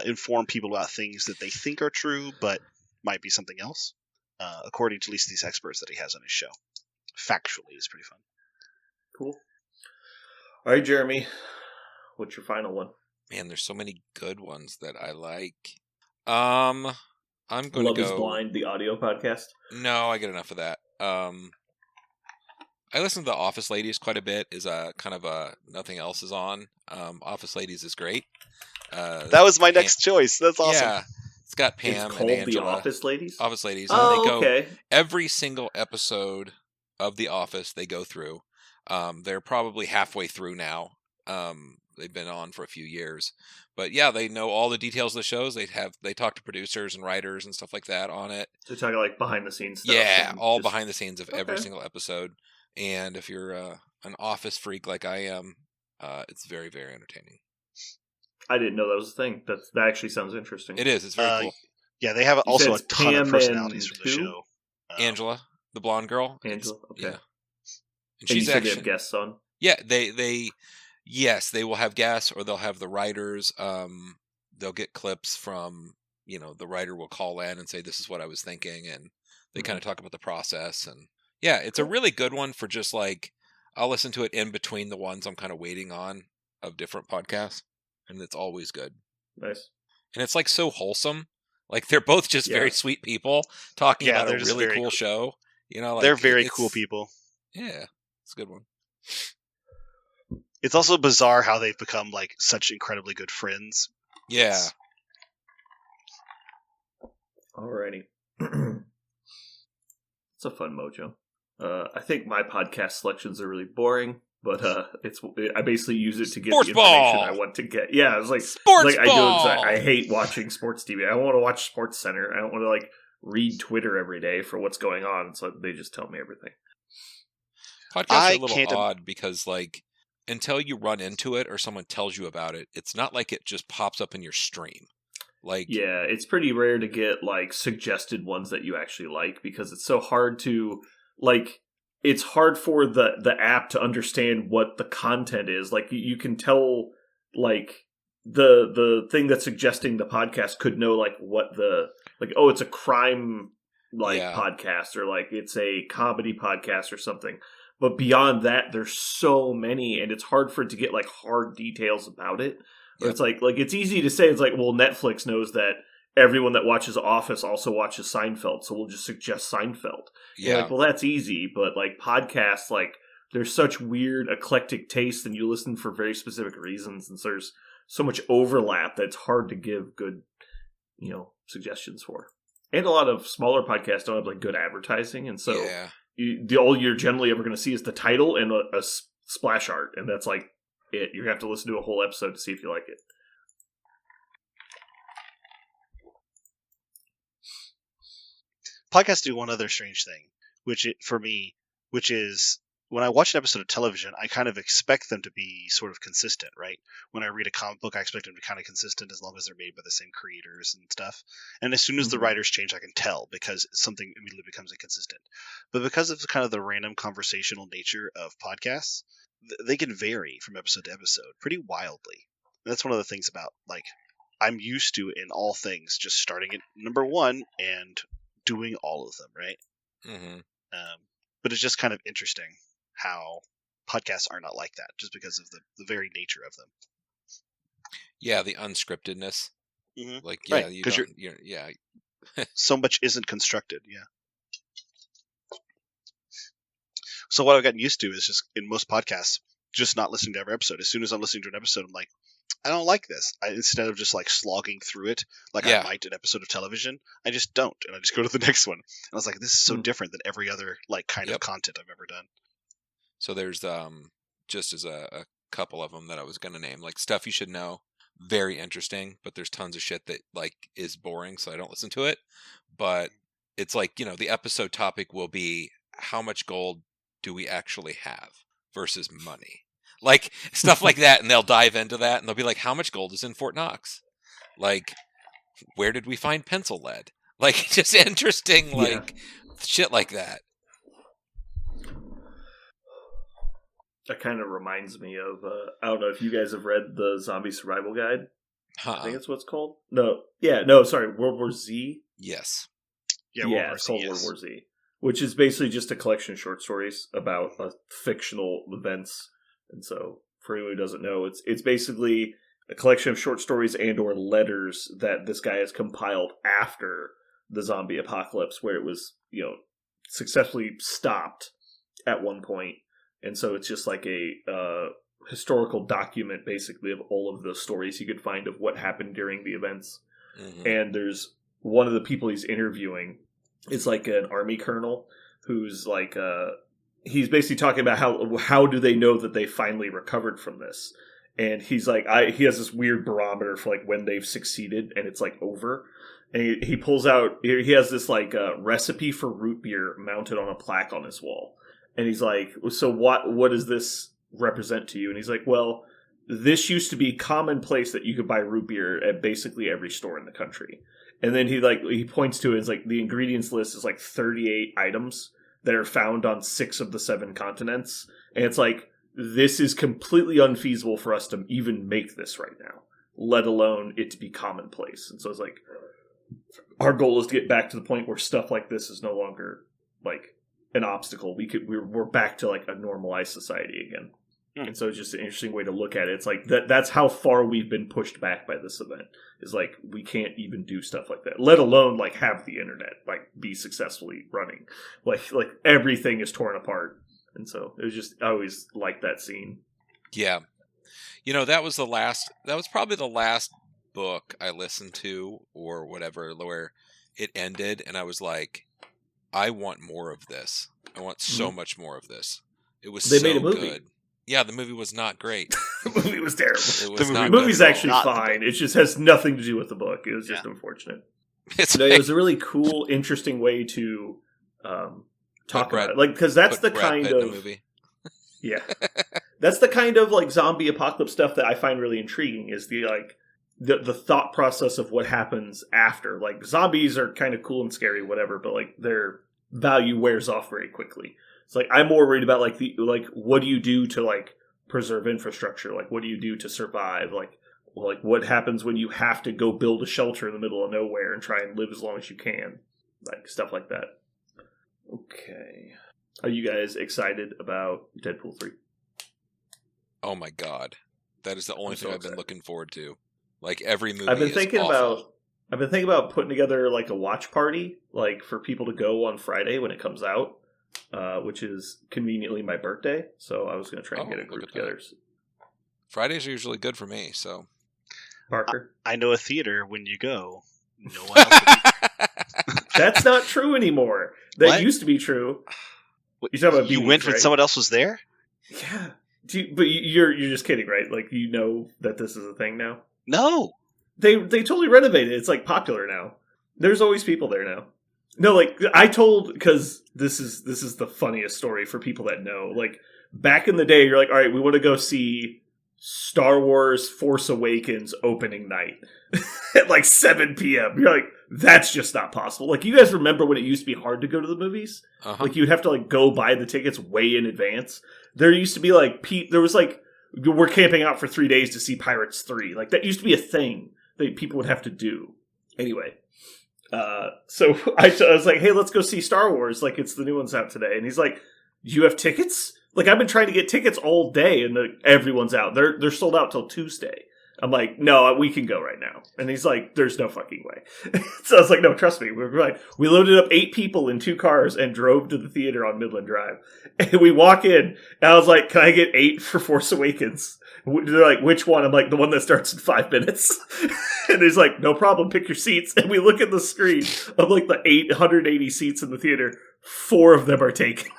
inform people about things that they think are true, but might be something else, according to at least these experts that he has on his show. Factually is pretty fun. Cool. All right, Jeremy, what's your final one? Man, there's so many good ones that I like. I'm going to go. Love is Blind, the audio podcast. No, I get enough of that. I listen to the Office Ladies quite a bit. Is kind of a nothing else is on. Office Ladies is great. That was my next choice. That's awesome. Yeah, it's got Pam it's and Angela. The Office Ladies. Office Ladies. Oh, and they go okay. Every single episode of The Office they go through. They're probably halfway through now. They've been on for a few years, but yeah, they know all the details of the shows. They talk to producers and writers and stuff like that on it. So talking like behind the scenes stuff. Yeah, all behind the scenes of every single episode. And if you're an Office freak like I am, it's very, very entertaining. I didn't know that was a thing. That actually sounds interesting. It is. It's very cool. Yeah, they have also a ton Pam of personalities from the who? show. Angela, the blonde girl. Angela, okay. Yeah. And you she's said actually they have guests on? Yeah, they will have guests, or they'll have the writers. They'll get clips from, the writer will call in and say, this is what I was thinking. And they kind of talk about the process. And yeah, it's a really good one for just like, I'll listen to it in between the ones I'm kind of waiting on of different podcasts. And it's always good. Nice. And it's like so wholesome. Like they're both just very sweet people talking about a really cool show. They're very cool people. Yeah, it's a good one. It's also bizarre how they've become like such incredibly good friends. Yeah. Alrighty. It's a fun mojo. I think my podcast selections are really boring, but I basically use it to get Sports the information ball! I want to get. Yeah, it's like Sports ball! I I hate watching sports TV. I don't want to watch Sports Center. I don't want to read Twitter every day for what's going on. So they just tell me everything. Podcasts are a little odd because until you run into it or someone tells you about it, it's not like it just pops up in your stream. Yeah, it's pretty rare to get suggested ones that you actually like because it's so hard to it's hard for the app to understand what the content is. You can tell the thing that's suggesting the podcast could know what it's a crime podcast or it's a comedy podcast or something. But beyond that, there's so many, and it's hard for it to get hard details about it. Or it's it's easy to say, Netflix knows that everyone that watches Office also watches Seinfeld, so we'll just suggest Seinfeld. Yeah. That's easy, but podcasts, there's such weird eclectic taste, and you listen for very specific reasons, and so there's so much overlap that it's hard to give good, suggestions for. And a lot of smaller podcasts don't have good advertising, and so all you're generally ever going to see is the title and a splash art, and that's it. You have to listen to a whole episode to see if you like it. Podcasts do one other strange thing, which is when I watch an episode of television, I kind of expect them to be sort of consistent, right? When I read a comic book, I expect them to be kind of consistent as long as they're made by the same creators and stuff. And as soon as the writers change, I can tell because something immediately becomes inconsistent. But because of kind of the random conversational nature of podcasts, they can vary from episode to episode pretty wildly. That's one of the things about, like, I'm used to in all things just starting at number 1 and doing all of them, right? Mm-hmm. But it's just kind of interesting how podcasts are not like that, just because of the very nature of them. Yeah, the unscriptedness. Mm-hmm. Like, yeah, right. you don't, yeah. So much isn't constructed, yeah. So what I've gotten used to is just, in most podcasts, just not listening to every episode. As soon as I'm listening to an episode, I'm like, I don't like this. Instead of just like slogging through it like I might an episode of television, I just don't, and I just go to the next one. And I was like, this is so different than every other like kind of content I've ever done. So there's just as a couple of them that I was gonna name, like Stuff You Should Know, very interesting, but there's tons of shit that like is boring, so I don't listen to it. But it's like, you know, the episode topic will be how much gold do we actually have versus money. Like, stuff like that, and they'll dive into that, and they'll be like, how much gold is in Fort Knox? Like, where did we find pencil lead? Like, just interesting, like, shit like that. That kind of reminds me of, I don't know if you guys have read the Zombie Survival Guide. I think that's what it's called. Sorry, World War Z? Yes. Yeah, it's called World War Z. Which is basically just a collection of short stories about fictional events. And so, for anyone who doesn't know, it's basically a collection of short stories and or letters that this guy has compiled after the zombie apocalypse, where it was, you know, successfully stopped at one point. And so it's just like a historical document, basically, of all of the stories you could find of what happened during the events. Mm-hmm. And there's one of the people he's interviewing. It's like an army colonel who's like, he's basically talking about how do they know that they finally recovered from this? And he's like, he has this weird barometer for like when they've succeeded and it's like over. And he pulls out, he has this like recipe for root beer mounted on a plaque on his wall. And he's like, so what does this represent to you? And he's like, well, this used to be commonplace that you could buy root beer at basically every store in the country. And then he points to it as like the ingredients list is like 38 items that are found on 6 of the 7 continents. And it's like, this is completely unfeasible for us to even make this right now, let alone it to be commonplace. And so it's like, our goal is to get back to the point where stuff like this is no longer like an obstacle. We're back to like a normalized society again. And so it's just an interesting way to look at it. It's like that's how far we've been pushed back by this event. Is like we can't even do stuff like that, let alone like have the internet like be successfully running. Like everything is torn apart. And so it was just, I always liked that scene. Yeah, you know, that was probably the last book I listened to or whatever where it ended, and I was like, I want more of this. I want so much more of this. It was they made a movie. Good. Yeah, the movie was not great. The movie was terrible. The movie's actually fine. It just has nothing to do with the book. It was just unfortunate. It was a really cool, interesting way to talk about it. Like, because that's the kind of movie. Yeah, that's the kind of like zombie apocalypse stuff that I find really intriguing. Is the thought process of what happens after. Like, zombies are kind of cool and scary, whatever, but like their value wears off very quickly. It's like I'm more worried about like what do you do to like preserve infrastructure? Like, what do you do to survive? Like what happens when you have to go build a shelter in the middle of nowhere and try and live as long as you can? Like stuff like that. Okay, are you guys excited about Deadpool 3? Oh my god, that is the only thing I've been looking forward to. Like every movie, I've been thinking about putting together like a watch party, like for people to go on Friday when it comes out. Which is conveniently my birthday, so I was going to try and get a group together. Fridays are usually good for me, so. Parker? I know a theater when you go, no one else. That's not true anymore. That used to be true. You're talking about you went when someone else was there? Yeah. But you're just kidding, right? Like, you know that this is a thing now? No. They totally renovated it. It's like popular now. There's always people there now. No, like I told, because this is the funniest story for people that know. Like back in the day, you're like, all right, we want to go see Star Wars Force Awakens opening night at like 7 p.m. You're like, that's just not possible. Like, you guys remember when it used to be hard to go to the movies? Uh-huh. Like you'd have to like go buy the tickets way in advance. There used to be like there was like we're camping out for 3 days to see Pirates 3. Like, that used to be a thing that people would have to do. Anyway, so I was like, hey, let's go see Star Wars. Like, it's the new one's out today. And he's like, do you have tickets? Like, I've been trying to get tickets all day, and everyone's out. They're sold out till Tuesday. I'm like, no, we can go right now. And he's like, there's no fucking way. So I was like, no, trust me. We loaded up 8 people in 2 cars and drove to the theater on Midland Drive. And we walk in, and I was like, can I get 8 for Force Awakens? They're like, which one? I'm like, the one that starts in 5 minutes. And he's like, no problem, pick your seats. And we look at the screen of like the 880 seats in the theater. 4 of them are taken.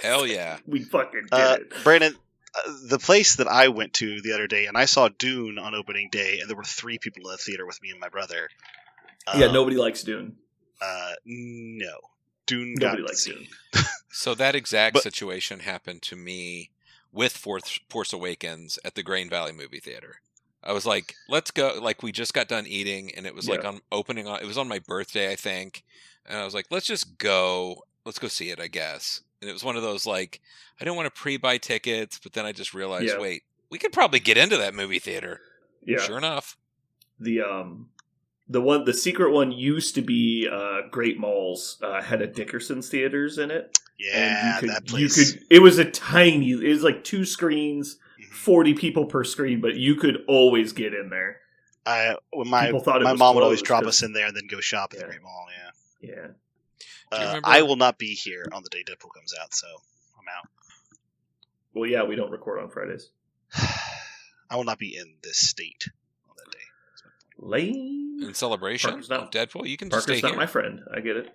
Hell yeah. We fucking did it. Brandon, the place that I went to the other day, and I saw Dune on opening day, and there were 3 people in the theater with me and my brother. Yeah, nobody likes Dune. No. Dune Nobody got likes seen. Dune. So that exact situation happened to me with Force Awakens at the Grain Valley movie theater. I was like, let's go. Like, we just got done eating, and it was like on opening on. It was on my birthday, I think. And I was like, let's just go. Let's go see it, I guess. And it was one of those, like, I didn't want to pre-buy tickets, but then I just realized, wait, we could probably get into that movie theater. Yeah. Sure enough. The secret one used to be Great Malls, had a Dickerson's Theaters in it. Yeah, that place. It was it was like 2 screens, 40 people per screen, but you could always get in there. My mom would always drop us in there and then go shop at the Great Mall, Yeah. I will not be here on the day Deadpool comes out, so I'm out. Well, yeah, we don't record on Fridays. I will not be in this state on that day. Lame. In celebration of Deadpool, you can just stay here. Parker's not my friend. I get it.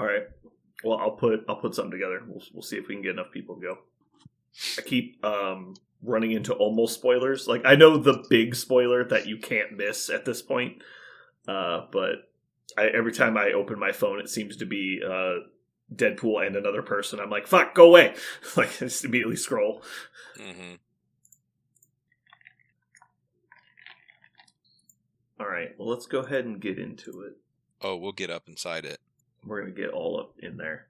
All right. Well, I'll put something together. We'll see if we can get enough people to go. I keep running into almost spoilers. Like, I know the big spoiler that you can't miss at this point, but every time I open my phone, it seems to be Deadpool and another person. I'm like, fuck, go away. Like, I just immediately scroll. Mm-hmm. All right, well, let's go ahead and get into it. Oh, we'll get up inside it. We're going to get all up in there.